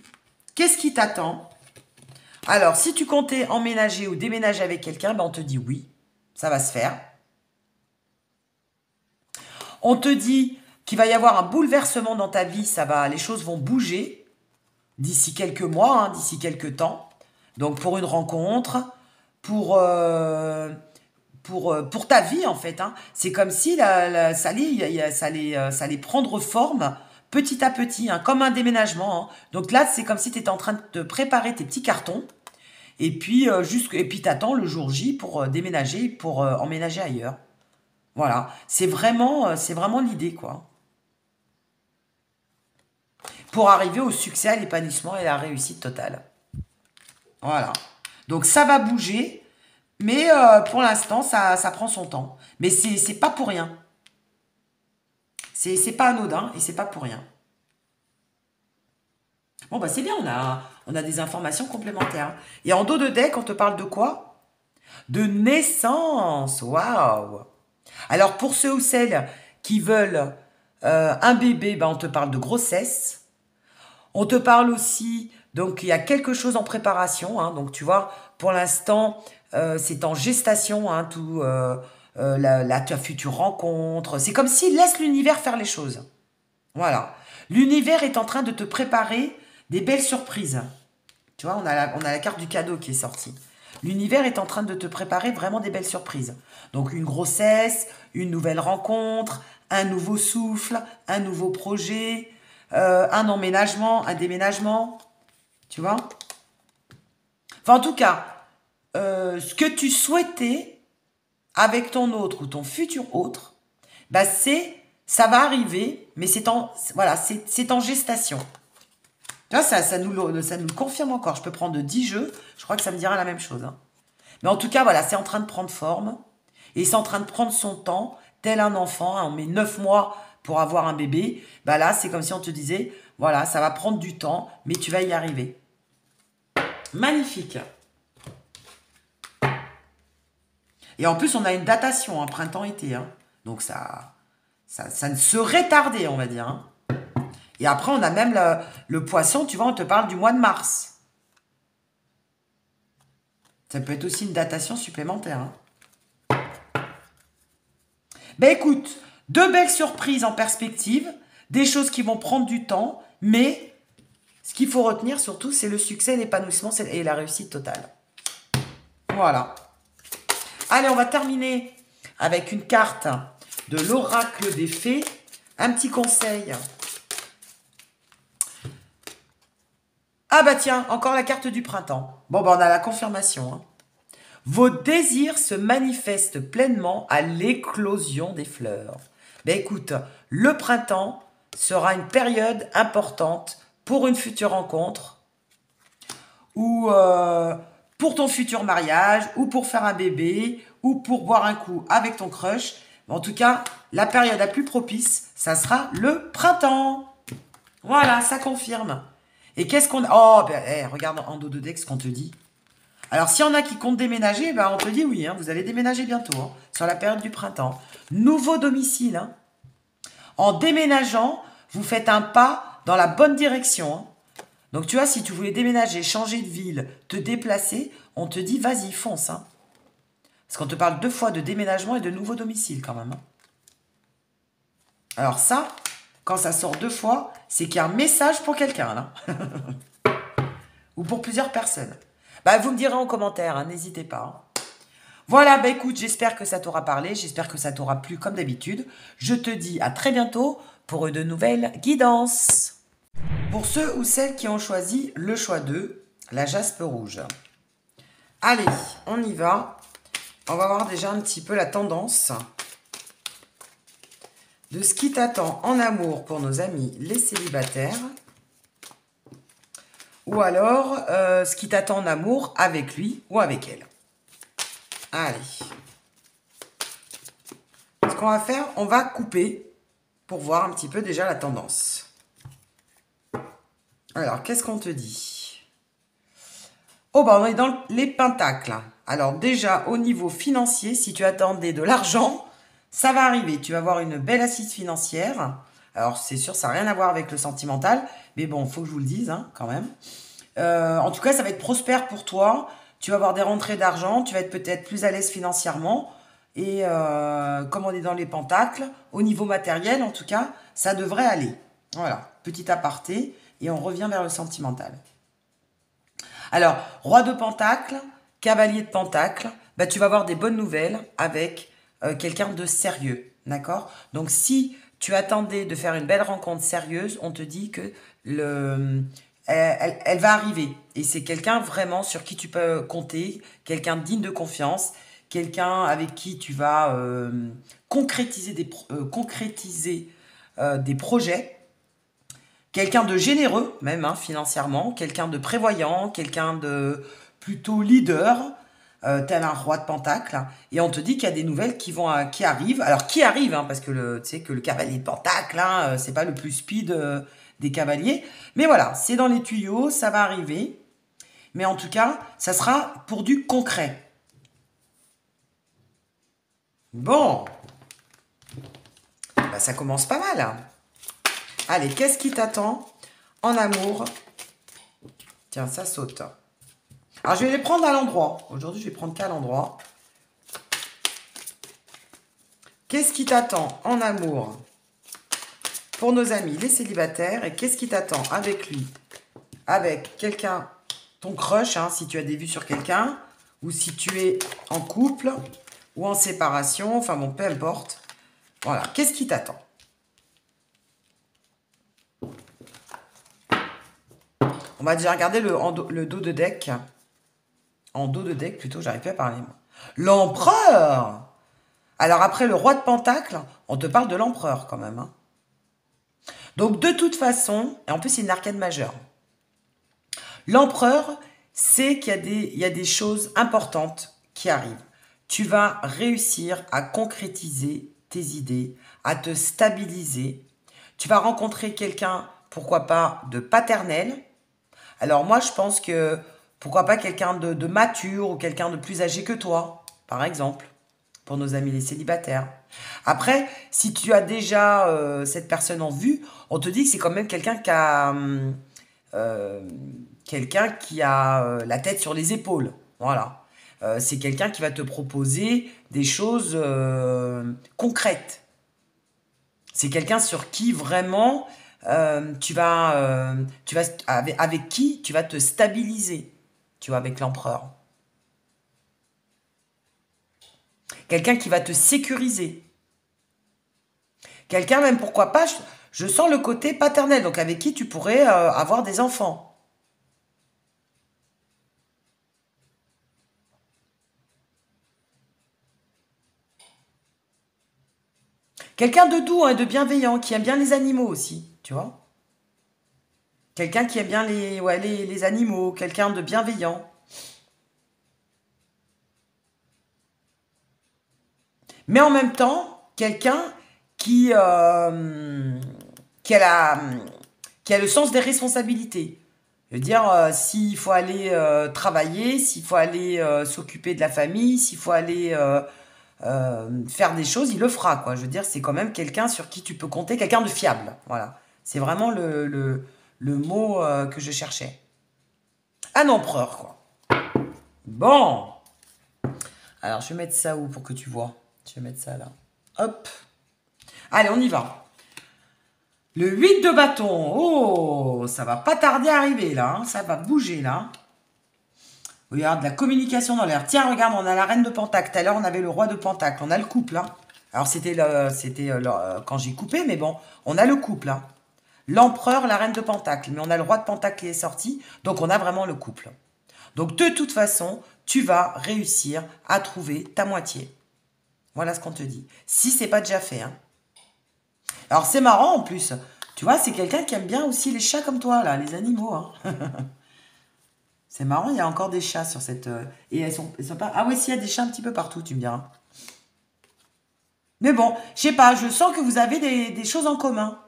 qu'est-ce qui t'attend? Alors, si tu comptais emménager ou déménager avec quelqu'un, ben on te dit oui, ça va se faire. On te dit qu'il va y avoir un bouleversement dans ta vie, les choses vont bouger d'ici quelques mois, hein, d'ici quelques temps. Donc pour une rencontre, pour ta vie en fait. Hein. C'est comme si ça allait prendre forme petit à petit, hein, comme un déménagement. Hein. Donc là, c'est comme si tu étais en train de te préparer tes petits cartons. Et puis, t'attends le jour J pour déménager, pour emménager ailleurs. Voilà, c'est vraiment l'idée, quoi. Pour arriver au succès, à l'épanouissement et à la réussite totale. Voilà. Donc, ça va bouger, mais pour l'instant, ça prend son temps. Mais c'est pas pour rien. C'est pas anodin et c'est pas pour rien. Bon, bah c'est bien, on a des informations complémentaires. Et en dos de deck, on te parle de quoi? De naissance. Waouh! Alors, pour ceux ou celles qui veulent un bébé, ben, on te parle de grossesse. On te parle aussi, donc il y a quelque chose en préparation. Hein, donc, tu vois, pour l'instant, c'est en gestation, hein, ta future rencontre. C'est comme s'il laisse l'univers faire les choses. Voilà. L'univers est en train de te préparer des belles surprises. Tu vois, on a la carte du cadeau qui est sortie. L'univers est en train de te préparer vraiment des belles surprises. Donc une grossesse, une nouvelle rencontre, un nouveau souffle, un nouveau projet, un emménagement, un déménagement. Tu vois? Enfin, en tout cas, ce que tu souhaitais avec ton autre ou ton futur autre, bah ça va arriver, mais c'est en gestation. Tu vois, ça nous le confirme encore. Je peux prendre 10 jeux, je crois que ça me dira la même chose. Hein. Mais en tout cas, voilà, c'est en train de prendre forme. Et c'est en train de prendre son temps, tel un enfant. Hein, on met 9 mois pour avoir un bébé. Bah là, c'est comme si on te disait, voilà, ça va prendre du temps, mais tu vas y arriver. Magnifique. Et en plus, on a une datation, hein, printemps-été. Hein. Donc ça ne saurait tarder, on va dire. Hein. Et après, on a même le poisson, tu vois, on te parle du mois de mars. Ça peut être aussi une datation supplémentaire. Hein. Ben écoute, 2 belles surprises en perspective, des choses qui vont prendre du temps, mais ce qu'il faut retenir surtout, c'est le succès, l'épanouissement et la réussite totale. Voilà. Allez, on va terminer avec une carte de l'oracle des fées, un petit conseil. Ah bah tiens, encore la carte du printemps. Bon bah on a la confirmation. Hein. Vos désirs se manifestent pleinement à l'éclosion des fleurs. Ben écoute, le printemps sera une période importante pour une future rencontre ou pour ton futur mariage ou pour faire un bébé ou pour boire un coup avec ton crush. En tout cas, la période la plus propice, ça sera le printemps. Voilà, ça confirme. Et qu'est-ce qu'on... Oh, ben, regarde en dos de deck ce qu'on te dit. Alors, s'il y en a qui comptent déménager, ben, on te dit oui, hein, vous allez déménager bientôt, hein, sur la période du printemps. Nouveau domicile. Hein. En déménageant, vous faites un pas dans la bonne direction. Hein. Donc, tu vois, si tu voulais déménager, changer de ville, te déplacer, on te dit vas-y, fonce. Hein. Parce qu'on te parle 2 fois de déménagement et de nouveau domicile quand même. Hein. Alors ça, quand ça sort 2 fois, c'est qu'il y a un message pour quelqu'un, là. Ou pour plusieurs personnes. Bah, vous me direz en commentaire, hein, n'hésitez pas. Hein. Voilà, bah écoute, j'espère que ça t'aura parlé, j'espère que ça t'aura plu comme d'habitude. Je te dis à très bientôt pour de nouvelles guidances. Pour ceux ou celles qui ont choisi le choix 2, la jaspe rouge. Allez, on y va. On va voir déjà un petit peu la tendance de ce qui t'attend en amour pour nos amis les célibataires. Ou alors, ce qui t'attend en amour avec lui ou avec elle. Allez. Ce qu'on va faire, on va couper pour voir un petit peu déjà la tendance. Alors, qu'est-ce qu'on te dit? Oh, bah, on est dans les pentacles. Alors, déjà, au niveau financier, si tu attendais de l'argent, ça va arriver. Tu vas avoir une belle assise financière. Alors, c'est sûr, ça n'a rien à voir avec le sentimental. Mais bon, il faut que je vous le dise, hein, quand même. En tout cas, ça va être prospère pour toi. Tu vas avoir des rentrées d'argent. Tu vas être peut-être plus à l'aise financièrement. Et comme on est dans les pentacles, au niveau matériel, en tout cas, ça devrait aller. Voilà, petit aparté. Et on revient vers le sentimental. Alors, roi de pentacles, cavalier de pentacles, bah, tu vas avoir des bonnes nouvelles avec quelqu'un de sérieux. D'accord? Donc, si tu attendais de faire une belle rencontre sérieuse, on te dit que elle va arriver. Et c'est quelqu'un vraiment sur qui tu peux compter, quelqu'un digne de confiance, quelqu'un avec qui tu vas concrétiser des projets, quelqu'un de généreux même hein, financièrement, quelqu'un de prévoyant, quelqu'un de plutôt leader, tel un roi de pentacle. Et on te dit qu'il y a des nouvelles qui arrivent. Alors qui arrivent hein, parce que tu sais que le cavalier de pentacle, hein, c'est pas le plus speed des cavaliers. Mais voilà, c'est dans les tuyaux, ça va arriver. Mais en tout cas, ça sera pour du concret. Bon. Bah, ça commence pas mal. Hein. Allez, qu'est-ce qui t'attend en amour? Tiens, ça saute. Alors, je vais les prendre à l'endroit. Aujourd'hui, je vais prendre qu'à l'endroit. Qu'est-ce qui t'attend en amour pour nos amis, les célibataires? Et qu'est-ce qui t'attend avec lui? Avec quelqu'un, ton crush, hein, si tu as des vues sur quelqu'un, ou si tu es en couple, ou en séparation, enfin bon, peu importe. Voilà, qu'est-ce qui t'attend? On va déjà regarder le dos de deck. En dos de deck, plutôt, j'arrive pas à parler, moi. L'empereur! Alors après le roi de pentacle, on te parle de l'empereur quand même. Hein. Donc de toute façon, et en plus c'est une arcade majeure. L'empereur, c'est qu'il y a des choses importantes qui arrivent. Tu vas réussir à concrétiser tes idées, à te stabiliser. Tu vas rencontrer quelqu'un, pourquoi pas, de paternel. Alors moi, je pense que, pourquoi pas quelqu'un de mature ou quelqu'un de plus âgé que toi, par exemple, pour nos amis les célibataires. Après, si tu as déjà cette personne en vue, on te dit que c'est quand même quelqu'un qui a la tête sur les épaules. Voilà. C'est quelqu'un qui va te proposer des choses concrètes. C'est quelqu'un sur qui vraiment avec qui tu vas te stabiliser. Tu vois, avec l'empereur. Quelqu'un qui va te sécuriser. Quelqu'un même, pourquoi pas, je sens le côté paternel, donc avec qui tu pourrais avoir des enfants. Quelqu'un de doux et de bienveillant, qui aime bien les animaux aussi, tu vois. Quelqu'un qui aime bien ouais, les animaux, quelqu'un de bienveillant. Mais en même temps, quelqu'un qui, qui, a qui a le sens des responsabilités. Je veux dire, s'il faut aller travailler, s'il faut aller s'occuper de la famille, s'il faut aller faire des choses, il le fera, quoi. Je veux dire, c'est quand même quelqu'un sur qui tu peux compter, quelqu'un de fiable. Voilà. C'est vraiment le mot que je cherchais. Un empereur, quoi. Bon. Alors, je vais mettre ça où pour que tu vois? Je vais mettre ça là. Hop. Allez, on y va. Le 8 de bâton. Oh, ça va pas tarder à arriver là. Hein. Ça va bouger là. Regarde, la communication dans l'air. Tiens, regarde, on a la reine de Pentacle. Tout à l'heure, on avait le roi de Pentacle. On a le couple. Hein. Alors, c'était quand j'ai coupé, mais bon, on a le couple. Hein. L'empereur, la reine de Pentacle. Mais on a le roi de Pentacle qui est sorti. Donc, on a vraiment le couple. Donc, de toute façon, tu vas réussir à trouver ta moitié. Voilà ce qu'on te dit. Si c'est pas déjà fait. Hein. Alors, c'est marrant en plus. Tu vois, c'est quelqu'un qui aime bien aussi les chats comme toi, là, les animaux. Hein. C'est marrant, il y a encore des chats sur cette... et elles sont pas... Ah oui, s'il y a des chats un petit peu partout, tu me diras. Mais bon, je sais pas, je sens que vous avez des choses en commun.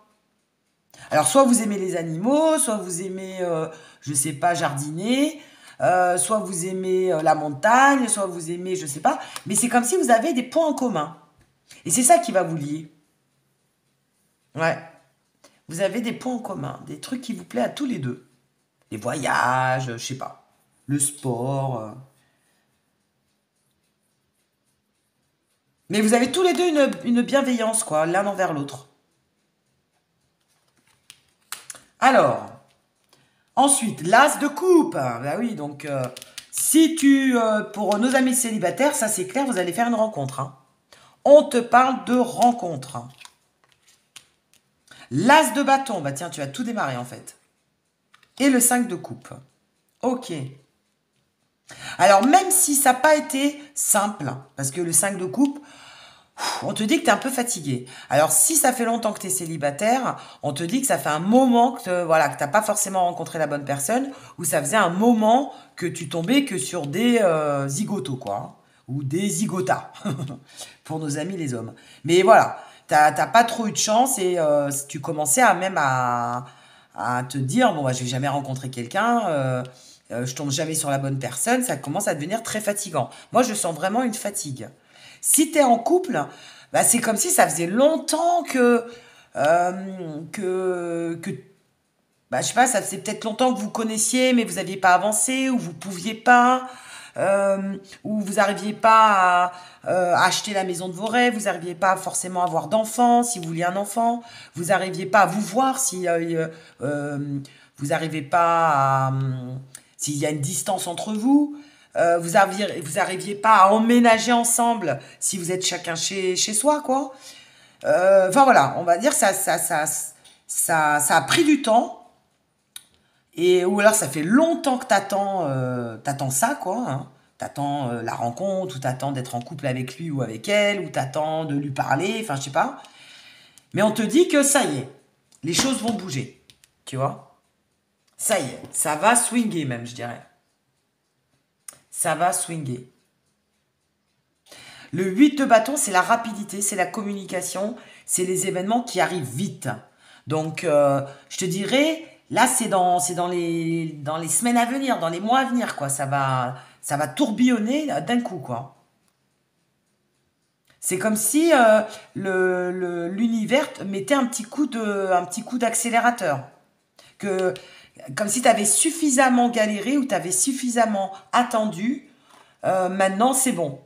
Alors, soit vous aimez les animaux, soit vous aimez, je sais pas, jardiner, soit vous aimez la montagne, soit vous aimez, je sais pas. Mais c'est comme si vous avez des points en commun. Et c'est ça qui va vous lier. Ouais. Vous avez des points en commun, des trucs qui vous plaisent à tous les deux. Les voyages, je sais pas. Le sport. Mais vous avez tous les deux une bienveillance, quoi, l'un envers l'autre. Alors, ensuite, l'as de coupe. Bah oui, donc, si tu... pour nos amis célibataires, ça c'est clair, vous allez faire une rencontre. Hein. On te parle de rencontre. L'as de bâton, bah tiens, tu as tout démarré en fait. Et le 5 de coupe. Ok. Alors, même si ça n'a pas été simple, parce que le 5 de coupe, on te dit que tu es un peu fatigué. Alors, si ça fait longtemps que tu es célibataire, on te dit que ça fait un moment que, voilà, que tu n'as pas forcément rencontré la bonne personne, ou ça faisait un moment que tu tombais que sur des zigotos, quoi. Hein, ou des zigotas, pour nos amis les hommes. Mais voilà, tu n'as pas trop eu de chance et tu commençais à te dire, bon, bah, je vais jamais rencontrer quelqu'un, je tombe jamais sur la bonne personne, ça commence à devenir très fatigant. Moi, je sens vraiment une fatigue. Si tu es en couple, bah, c'est comme si ça faisait longtemps que bah, je sais pas, ça faisait peut-être longtemps que vous connaissiez, mais vous n'aviez pas avancé, ou vous pouviez pas, ou vous n'arriviez pas à acheter la maison de vos rêves, vous n'arriviez pas forcément à avoir d'enfants, si vous vouliez un enfant, vous n'arriviez pas à vous voir, si vous n'arrivez pas à... s'il y a une distance entre vous, vous arriviez pas à emménager ensemble si vous êtes chacun chez soi, quoi. Enfin voilà, on va dire ça a pris du temps. Et, ou alors ça fait longtemps que t'attends ça, quoi. Hein. T'attends la rencontre, ou t'attends d'être en couple avec lui ou avec elle, ou t'attends de lui parler, enfin je sais pas. Mais on te dit que ça y est, les choses vont bouger, tu vois. Ça y est, ça va swinger même, je dirais. Ça va swinger. Le 8 de bâton, c'est la rapidité, c'est la communication, c'est les événements qui arrivent vite. Donc, je te dirais, là, c'est dans les semaines à venir, dans les mois à venir, quoi. Ça va tourbillonner d'un coup, quoi. C'est comme si l'univers mettait un petit coup d'accélérateur. Comme si tu avais suffisamment galéré ou tu avais suffisamment attendu. Maintenant, c'est bon.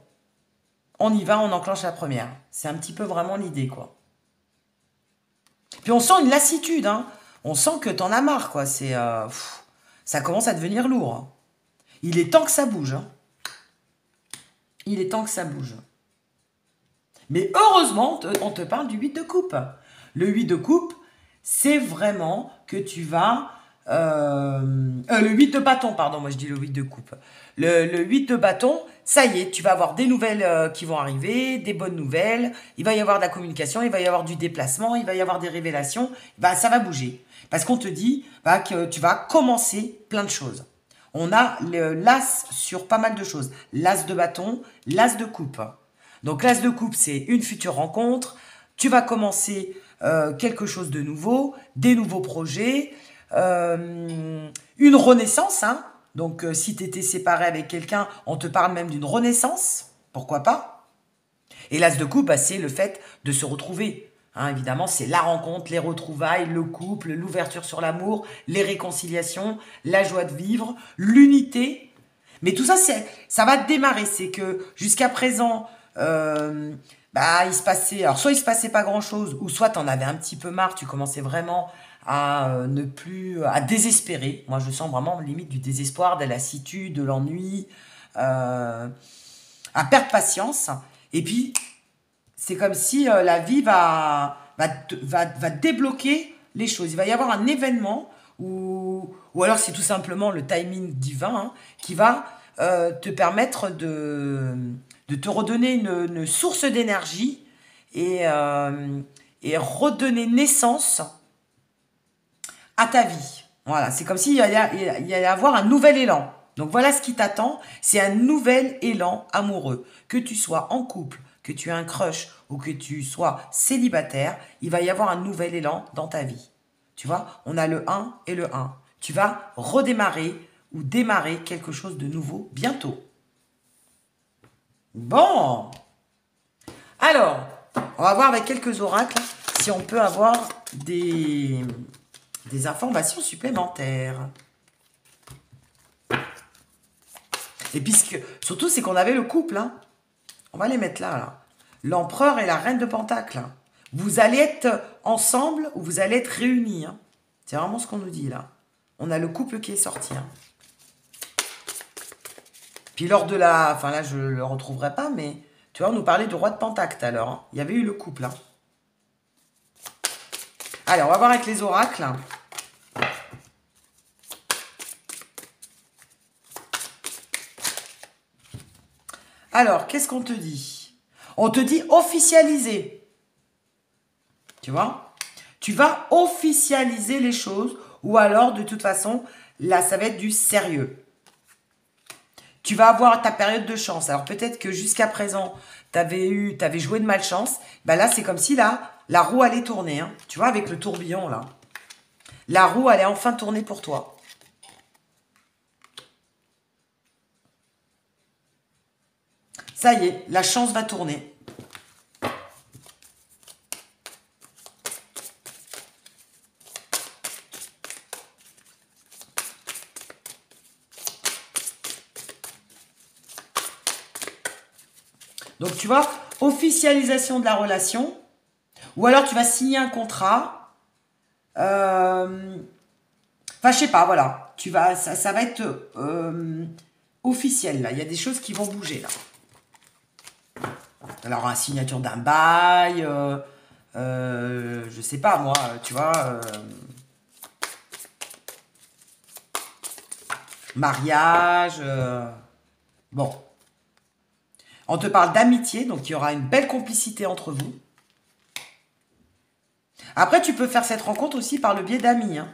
On y va, on enclenche la première. C'est un petit peu vraiment l'idée, quoi. Puis on sent une lassitude, hein. On sent que t'en as marre, quoi. Ça commence à devenir lourd. Hein. Il est temps que ça bouge. Hein. Il est temps que ça bouge. Mais heureusement, on te parle du 8 de coupe. Le 8 de coupe, c'est vraiment que tu vas... le 8 de bâton, pardon, moi je dis le 8 de coupe. Le 8 de bâton, ça y est, tu vas avoir des nouvelles qui vont arriver, des bonnes nouvelles, il va y avoir de la communication, il va y avoir du déplacement, il va y avoir des révélations, bah, ça va bouger. Parce qu'on te dit bah, que tu vas commencer plein de choses. On a l'as sur pas mal de choses. L'as de bâton, l'as de coupe. Donc l'as de coupe, c'est une future rencontre, tu vas commencer quelque chose de nouveau, des nouveaux projets, une renaissance, hein. Donc, si tu étais séparé avec quelqu'un, on te parle même d'une renaissance. Pourquoi pas? Et l'as de coupe, bah, c'est le fait de se retrouver. Hein, évidemment, c'est la rencontre, les retrouvailles, le couple, l'ouverture sur l'amour, les réconciliations, la joie de vivre, l'unité. Mais tout ça, ça va démarrer. C'est que jusqu'à présent, bah, il se passait... Alors, soit il se passait pas grand-chose, ou soit tu en avais un petit peu marre, tu commençais vraiment à désespérer. Moi, je sens vraiment limite du désespoir, de la lassitude, de l'ennui, à perdre patience. Et puis, c'est comme si la vie va débloquer les choses. Il va y avoir un événement ou alors c'est tout simplement le timing divin hein, qui va te permettre de te redonner une source d'énergie et redonner naissance à ta vie. Voilà, c'est comme s'il y allait avoir un nouvel élan. Donc voilà ce qui t'attend, c'est un nouvel élan amoureux. Que tu sois en couple, que tu aies un crush ou que tu sois célibataire, il va y avoir un nouvel élan dans ta vie. Tu vois, on a le 1 et le 1. Tu vas redémarrer ou démarrer quelque chose de nouveau bientôt. Bon. Alors, on va voir avec quelques oracles si on peut avoir des informations supplémentaires. Et puisque, surtout, c'est qu'on avait le couple. Hein. On va les mettre là. L'empereur et la reine de Pentacle. Vous allez être ensemble ou vous allez être réunis. Hein. C'est vraiment ce qu'on nous dit là. On a le couple qui est sorti. Hein. Puis lors de la... Enfin là, je ne le retrouverai pas, mais... Tu vois, on nous parlait du roi de Pentacle tout à l'heure. Hein. Il y avait eu le couple. Hein. Allez, on va voir avec les oracles. Alors, qu'est-ce qu'on te dit? On te dit officialiser. Tu vois? Tu vas officialiser les choses ou alors, de toute façon, là, ça va être du sérieux. Tu vas avoir ta période de chance. Alors, peut-être que jusqu'à présent, tu avais joué de malchance. Ben là, c'est comme si là, la roue allait tourner. Hein. Tu vois, avec le tourbillon, là. La roue allait enfin tourner pour toi. Ça y est, la chance va tourner. Donc, tu vois, officialisation de la relation. Ou alors, tu vas signer un contrat. Enfin, je sais pas, voilà. Ça va être officiel, là. Il y a des choses qui vont bouger, là. Alors, la signature d'un bail, je sais pas, moi, tu vois, mariage, bon. On te parle d'amitié, donc il y aura une belle complicité entre vous. Après, tu peux faire cette rencontre aussi par le biais d'amis, hein,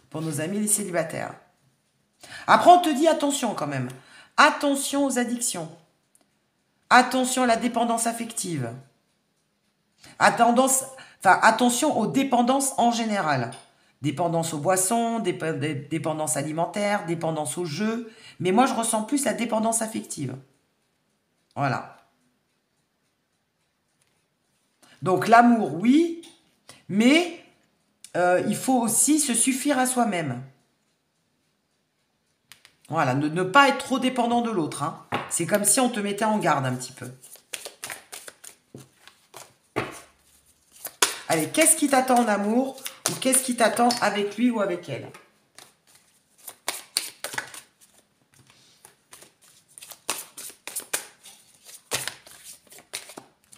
pour nos amis les célibataires. Après, on te dit attention quand même. Attention aux addictions. Attention à la dépendance affective. Attention aux dépendances en général. Dépendance aux boissons, dépendance alimentaire, dépendance aux jeux. Mais moi, je ressens plus la dépendance affective. Voilà. Donc, l'amour, oui, mais il faut aussi se suffire à soi-même. Voilà, ne pas être trop dépendant de l'autre. Hein. C'est comme si on te mettait en garde un petit peu. Allez, qu'est-ce qui t'attend en amour ou qu'est-ce qui t'attend avec lui ou avec elle?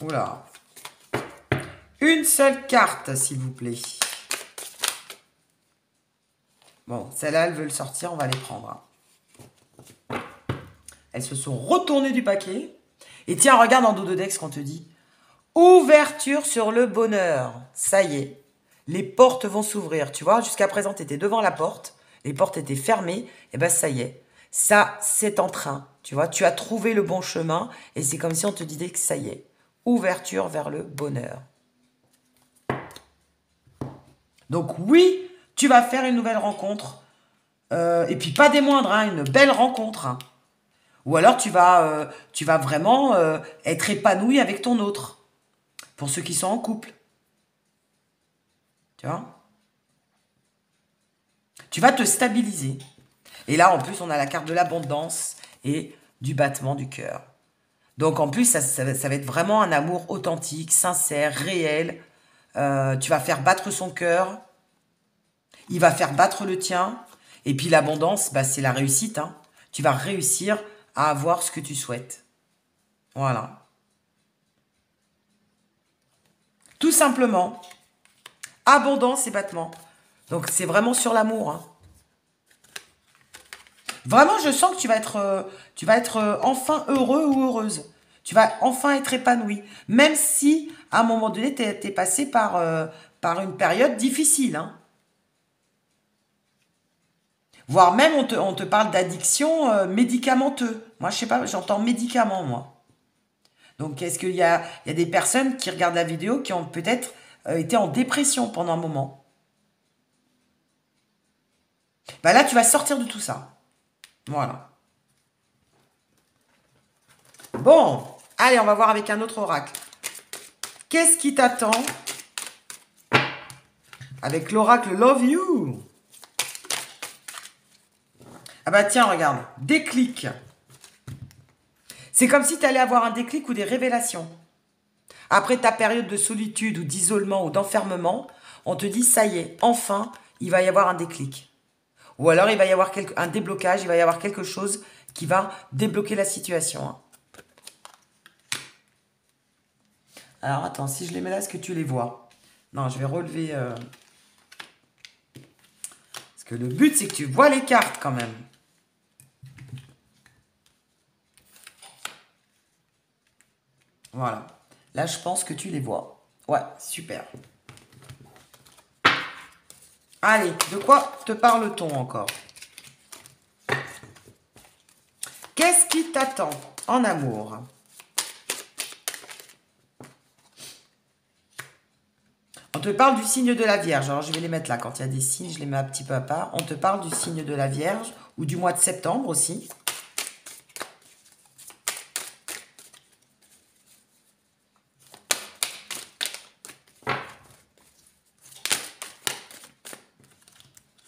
Oula. Une seule carte, s'il vous plaît. Bon, celle-là, elles veulent sortir, on va les prendre. Elles se sont retournées du paquet. Et tiens, regarde en dos de deck ce qu'on te dit. Ouverture sur le bonheur. Ça y est, les portes vont s'ouvrir. Tu vois, jusqu'à présent, tu étais devant la porte. Les portes étaient fermées. Et bien, ça y est. Ça, c'est en train. Tu vois, tu as trouvé le bon chemin. Et c'est comme si on te disait que ça y est. Ouverture vers le bonheur. Donc oui, tu vas faire une nouvelle rencontre. Et puis pas des moindres, hein, une belle rencontre. Hein. Ou alors tu vas vraiment être épanoui avec ton autre. Pour ceux qui sont en couple. Tu vois? Tu vas te stabiliser. Et là, en plus, on a la carte de l'abondance et du battement du cœur. Donc en plus, ça va être vraiment un amour authentique, sincère, réel. Tu vas faire battre son cœur. Il va faire battre le tien. Et puis l'abondance, bah, c'est la réussite. Hein. Tu vas réussir à avoir ce que tu souhaites. Voilà. Tout simplement. Abondance et battement. Donc c'est vraiment sur l'amour. Hein. Vraiment, je sens que tu vas être enfin heureux ou heureuse. Tu vas enfin être épanoui. Même si, à un moment donné, tu es passé par une période difficile. Hein. Voire même, on te parle d'addiction médicamenteux. Moi, je sais pas, j'entends médicament, moi. Donc, est-ce qu'il y a des personnes qui regardent la vidéo qui ont peut-être été en dépression pendant un moment? Bah là, tu vas sortir de tout ça. Voilà. Bon, allez, on va voir avec un autre oracle. Qu'est-ce qui t'attend avec l'oracle Love You? Ah bah tiens, regarde, déclic. C'est comme si tu allais avoir un déclic ou des révélations. Après ta période de solitude ou d'isolement ou d'enfermement, on te dit, ça y est, enfin, il va y avoir un déclic. Ou alors, il va y avoir un déblocage, il va y avoir quelque chose qui va débloquer la situation. Hein. Alors, attends, si je les mets là, est-ce que tu les vois? Non, je vais relever... Parce que le but, c'est que tu vois les cartes quand même. Voilà. Là, je pense que tu les vois. Ouais, super. Allez, de quoi te parle-t-on encore? Qu'est-ce qui t'attend en amour? On te parle du signe de la Vierge. Alors, je vais les mettre là. Quand il y a des signes, je les mets un petit peu à part. On te parle du signe de la Vierge ou du mois de septembre aussi.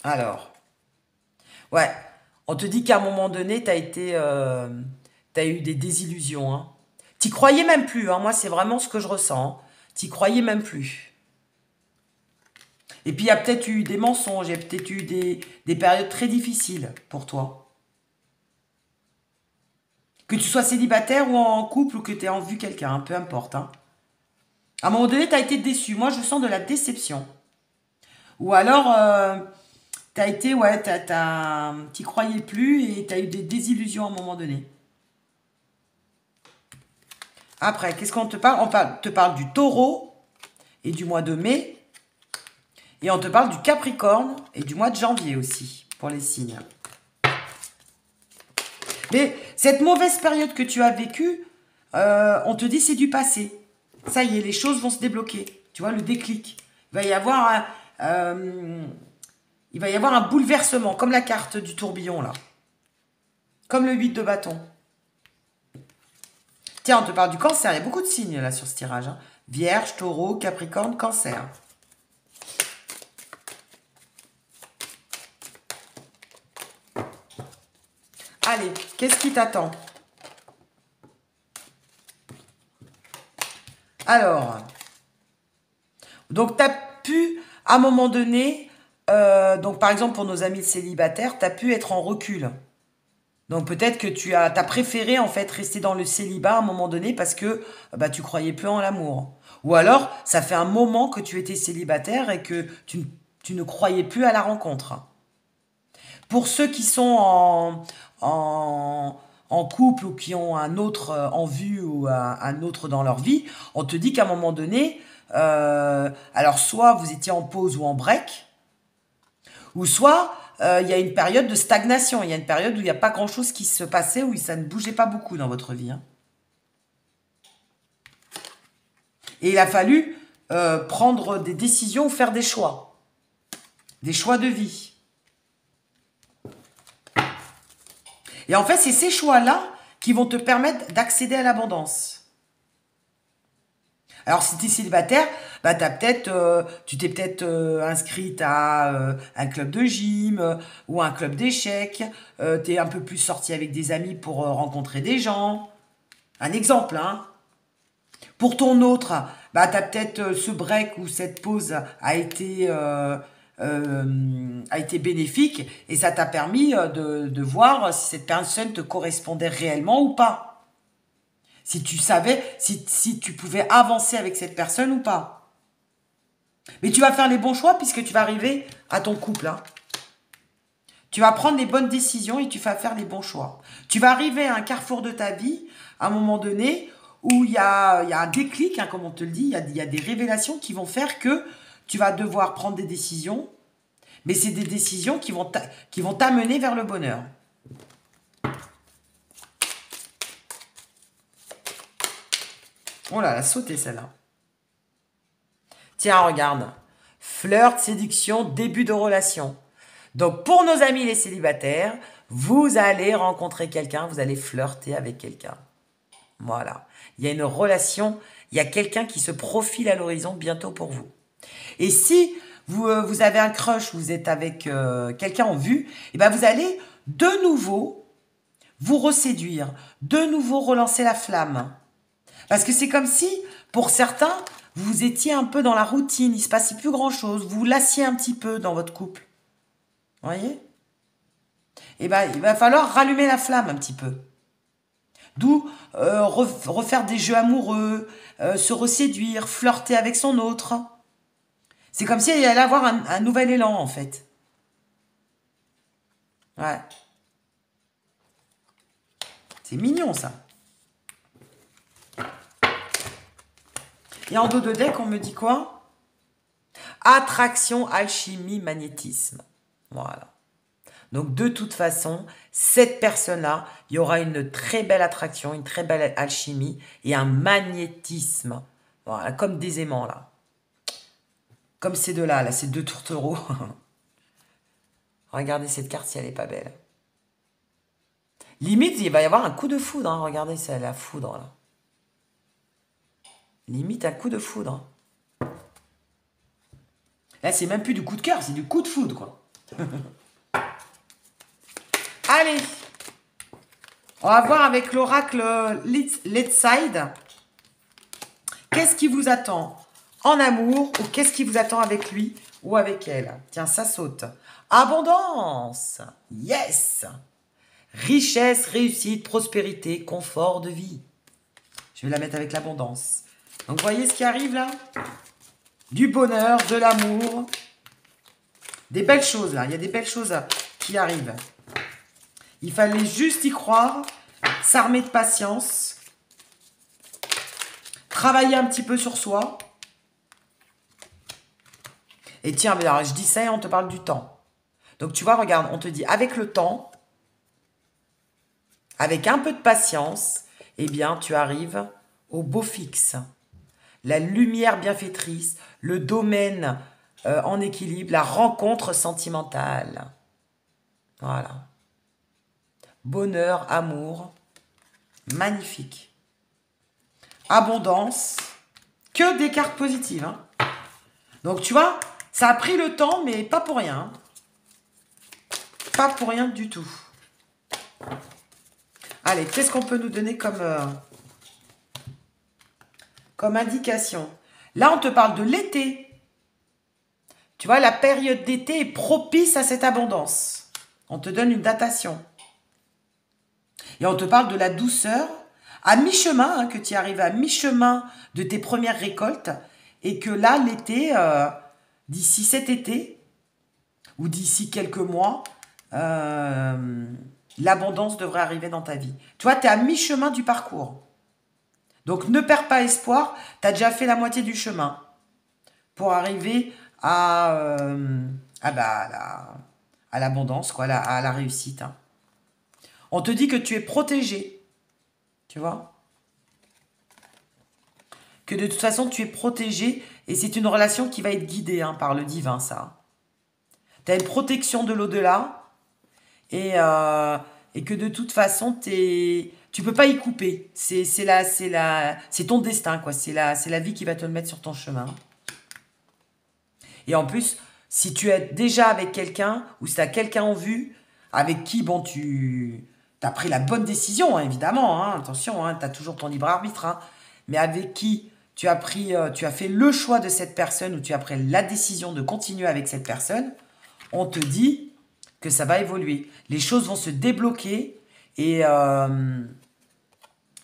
Alors, ouais, on te dit qu'à un moment donné, tu as eu des désillusions. Hein. T'y croyais même plus. Hein. Moi, c'est vraiment ce que je ressens. Hein. T'y croyais même plus. Et puis, il y a peut-être eu des mensonges, il y a peut-être eu des périodes très difficiles pour toi. Que tu sois célibataire ou en couple ou que tu aies en vue quelqu'un, hein, peu importe. Hein. À un moment donné, tu as été déçu. Moi, je sens de la déception. Ou alors, t'as été, ouais, t'y croyais plus et t'as eu des désillusions à un moment donné. Après, qu'est-ce qu'on te parle? Te parle du taureau et du mois de mai. Et on te parle du capricorne et du mois de janvier aussi, pour les signes. Mais cette mauvaise période que tu as vécue, on te dit c'est du passé. Ça y est, les choses vont se débloquer. Tu vois, le déclic. Il va y avoir un bouleversement, comme la carte du tourbillon, là. Comme le 8 de bâton. Tiens, on te parle du cancer. Il y a beaucoup de signes, là, sur ce tirage. Hein. Vierge, taureau, capricorne, cancer. Allez, qu'est-ce qui t'attend? Alors, donc tu as pu, à un moment donné, donc par exemple pour nos amis célibataires, tu as pu être en recul. Donc peut-être que t'as préféré en fait rester dans le célibat à un moment donné parce que bah, tu croyais plus en l'amour. Ou alors, ça fait un moment que tu étais célibataire et que tu ne croyais plus à la rencontre. Pour ceux qui sont en couple ou qui ont un autre en vue ou un autre dans leur vie, on te dit qu'à un moment donné, alors soit vous étiez en pause ou en break, ou soit il y a une période de stagnation, il y a une période où il n'y a pas grand-chose qui se passait, où ça ne bougeait pas beaucoup dans votre vie. Hein. Et il a fallu prendre des décisions ou faire des choix de vie. Et en fait, c'est ces choix-là qui vont te permettre d'accéder à l'abondance. Alors, si tu es célibataire, bah, tu t'es peut-être inscrite à un club de gym ou un club d'échecs. Tu es un peu plus sorti avec des amis pour rencontrer des gens. Un exemple, hein. Pour ton autre, bah, tu as peut-être ce break ou cette pause a été bénéfique et ça t'a permis de voir si cette personne te correspondait réellement ou pas. Si tu savais, si tu pouvais avancer avec cette personne ou pas. Mais tu vas faire les bons choix puisque tu vas arriver à ton couple. Hein. Tu vas prendre les bonnes décisions et tu vas faire les bons choix. Tu vas arriver à un carrefour de ta vie, à un moment donné, où il y a un déclic, hein, comme on te le dit, il y a des révélations qui vont faire que tu vas devoir prendre des décisions, mais c'est des décisions qui vont t'amener vers le bonheur. Oh là, elle a sauté celle-là. Tiens, regarde. Flirt, séduction, début de relation. Donc, pour nos amis les célibataires, vous allez rencontrer quelqu'un, vous allez flirter avec quelqu'un. Voilà. Il y a une relation, il y a quelqu'un qui se profile à l'horizon bientôt pour vous. Et si vous avez un crush, vous êtes avec quelqu'un en vue, et ben vous allez de nouveau vous reséduire, de nouveau relancer la flamme. Parce que c'est comme si, pour certains, vous étiez un peu dans la routine, il ne se passait plus grand-chose, vous vous lassiez un petit peu dans votre couple. Vous voyez ? Et ben il va falloir rallumer la flamme un petit peu. D'où refaire des jeux amoureux, se reséduire, flirter avec son autre. C'est comme si il allait avoir un nouvel élan, en fait. Ouais. C'est mignon, ça. Et en dos de deck, on me dit quoi? Attraction, alchimie, magnétisme. Voilà. Donc, de toute façon, cette personne-là, il y aura une très belle attraction, une très belle alchimie et un magnétisme. Voilà, comme des aimants, là. Comme ces deux-là, là, ces deux tourtereaux. Regardez cette carte si elle n'est pas belle. Limite, il va y avoir un coup de foudre. Hein. Regardez, c'est la foudre, là. Limite, un coup de foudre. Là, c'est même plus du coup de cœur, c'est du coup de foudre, quoi. Allez, on va voir avec l'oracle Let's Side. Qu'est-ce qui vous attend en amour ou qu'est-ce qui vous attend avec lui ou avec elle? Tiens, ça saute. Abondance. Yes. Richesse, réussite, prospérité, confort de vie. Je vais la mettre avec l'abondance. Donc, vous voyez ce qui arrive là? Du bonheur, de l'amour. Des belles choses là. Il y a des belles choses qui arrivent. Il fallait juste y croire, s'armer de patience, travailler un petit peu sur soi. Et tiens, alors, je dis ça et on te parle du temps. Donc tu vois, regarde, on te dit avec le temps, avec un peu de patience, eh bien tu arrives au beau fixe. La lumière bienfaitrice, le domaine en équilibre, la rencontre sentimentale. Voilà. Bonheur, amour, magnifique. Abondance, que des cartes positives. Hein. Donc, tu vois, ça a pris le temps, mais pas pour rien. Pas pour rien du tout. Allez, qu'est-ce qu'on peut nous donner comme indication? Là, on te parle de l'été. Tu vois, la période d'été est propice à cette abondance. On te donne une datation. Et on te parle de la douceur à mi-chemin, hein, que tu arrives à mi-chemin de tes premières récoltes et que là, l'été, d'ici cet été ou d'ici quelques mois, l'abondance devrait arriver dans ta vie. Tu vois, tu es à mi-chemin du parcours. Donc, ne perds pas espoir. Tu as déjà fait la moitié du chemin pour arriver à l'abondance, quoi, à la réussite. Hein. On te dit que tu es protégé. Tu vois? Que de toute façon, tu es protégé et c'est une relation qui va être guidée hein, par le divin, ça. Tu as une protection de l'au-delà et que de toute façon, tu peux pas y couper. C'est ton destin, quoi. C'est la vie qui va te le mettre sur ton chemin. Et en plus, si tu es déjà avec quelqu'un ou si tu as quelqu'un en vue, avec qui, bon, tu as pris la bonne décision, hein, évidemment, hein, attention, hein, tu as toujours ton libre arbitre, hein, mais avec qui tu as fait le choix de cette personne ou tu as pris la décision de continuer avec cette personne, on te dit que ça va évoluer. Les choses vont se débloquer et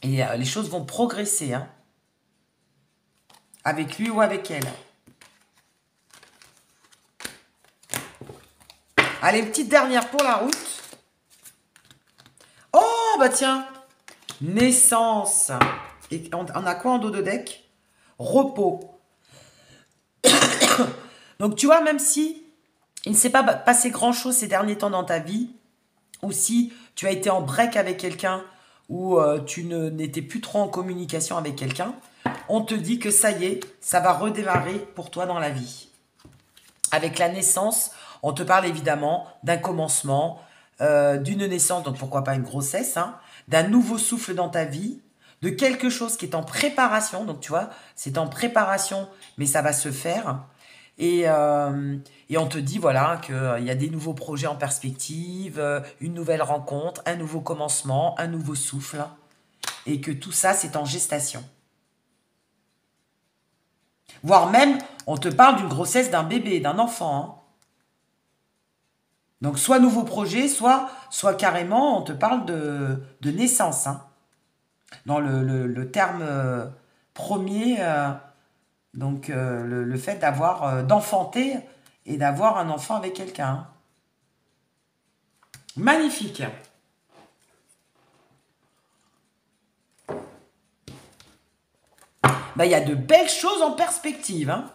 les choses vont progresser, hein, avec lui ou avec elle. Allez, petite dernière pour la route. Oh, bah tiens. Naissance. Et on a quoi en dos de deck? Repos. Donc, tu vois, même si il ne s'est pas passé grand-chose ces derniers temps dans ta vie, ou si tu as été en break avec quelqu'un, ou tu n'étais plus trop en communication avec quelqu'un, on te dit que ça y est, ça va redémarrer pour toi dans la vie. Avec la naissance, on te parle évidemment d'un commencement, d'une naissance, donc pourquoi pas une grossesse, hein, d'un nouveau souffle dans ta vie, de quelque chose qui est en préparation. Donc tu vois, c'est en préparation, mais ça va se faire. Et on te dit voilà qu'il y a des nouveaux projets en perspective, une nouvelle rencontre, un nouveau commencement, un nouveau souffle. Et que tout ça, c'est en gestation. Voire même, on te parle d'une grossesse d'un bébé, d'un enfant. Hein. Donc, soit nouveau projet, soit carrément, on te parle de naissance. Hein. Dans le terme premier, donc le fait d'enfanter et d'avoir un enfant avec quelqu'un. Hein. Magnifique. Ben, y a de belles choses en perspective. Hein.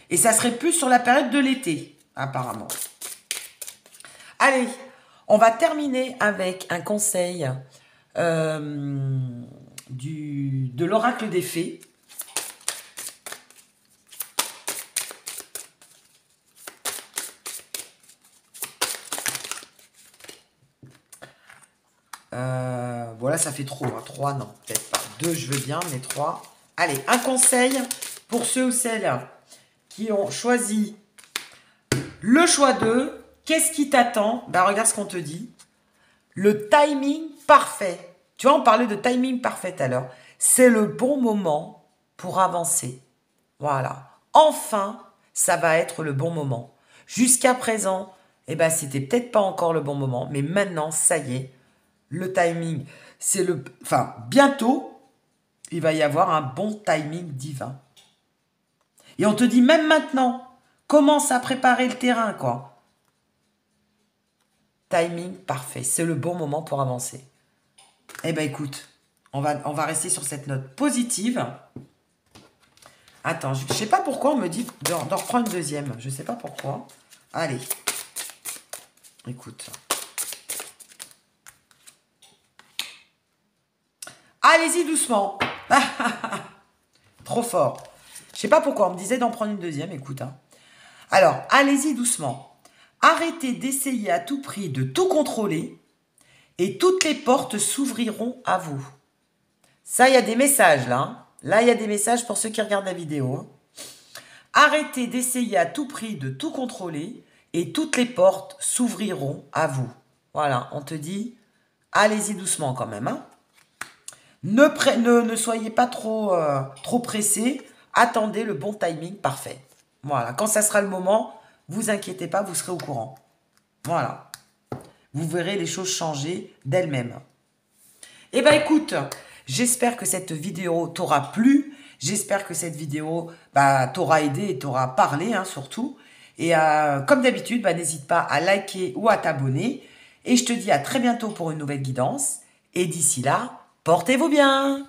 Et ça serait plus sur la période de l'été, apparemment. Allez, on va terminer avec un conseil de l'oracle des fées. Voilà, ça fait trop. Hein. 3, non, peut-être pas. 2, je veux bien, mais 3. Allez, un conseil pour ceux ou celles qui ont choisi le choix 2. Qu'est-ce qui t'attend? Ben, regarde ce qu'on te dit. Le timing parfait. Tu vois, on parlait de timing parfait à l'heure. C'est le bon moment pour avancer. Voilà. Enfin, ça va être le bon moment. Jusqu'à présent, eh ben, c'était peut-être pas encore le bon moment, mais maintenant, ça y est, le timing, bientôt, il va y avoir un bon timing divin. Et on te dit même maintenant, commence à préparer le terrain, quoi. Timing parfait, c'est le bon moment pour avancer. Eh ben écoute, on va rester sur cette note positive. Attends, je ne sais pas pourquoi on me dit d'en reprendre une deuxième. Je ne sais pas pourquoi. Allez, écoute. Allez-y doucement. Trop fort. Je ne sais pas pourquoi on me disait d'en prendre une deuxième, écoute. Hein. Alors, allez-y doucement. Arrêtez d'essayer à tout prix de tout contrôler et toutes les portes s'ouvriront à vous. Ça, il y a des messages là. Hein. Là, il y a des messages pour ceux qui regardent la vidéo. Hein. Arrêtez d'essayer à tout prix de tout contrôler et toutes les portes s'ouvriront à vous. Voilà, on te dit, allez-y doucement quand même. Hein. Ne soyez pas trop pressés. Attendez le bon timing parfait. Voilà, quand ça sera le moment, vous inquiétez pas, vous serez au courant. Voilà. Vous verrez les choses changer d'elles-mêmes. Eh ben écoute, j'espère que cette vidéo t'aura plu. J'espère que cette vidéo t'aura aidé et t'aura parlé, hein, surtout. Et comme d'habitude, n'hésite pas à liker ou à t'abonner. Et je te dis à très bientôt pour une nouvelle guidance. Et d'ici là, portez-vous bien!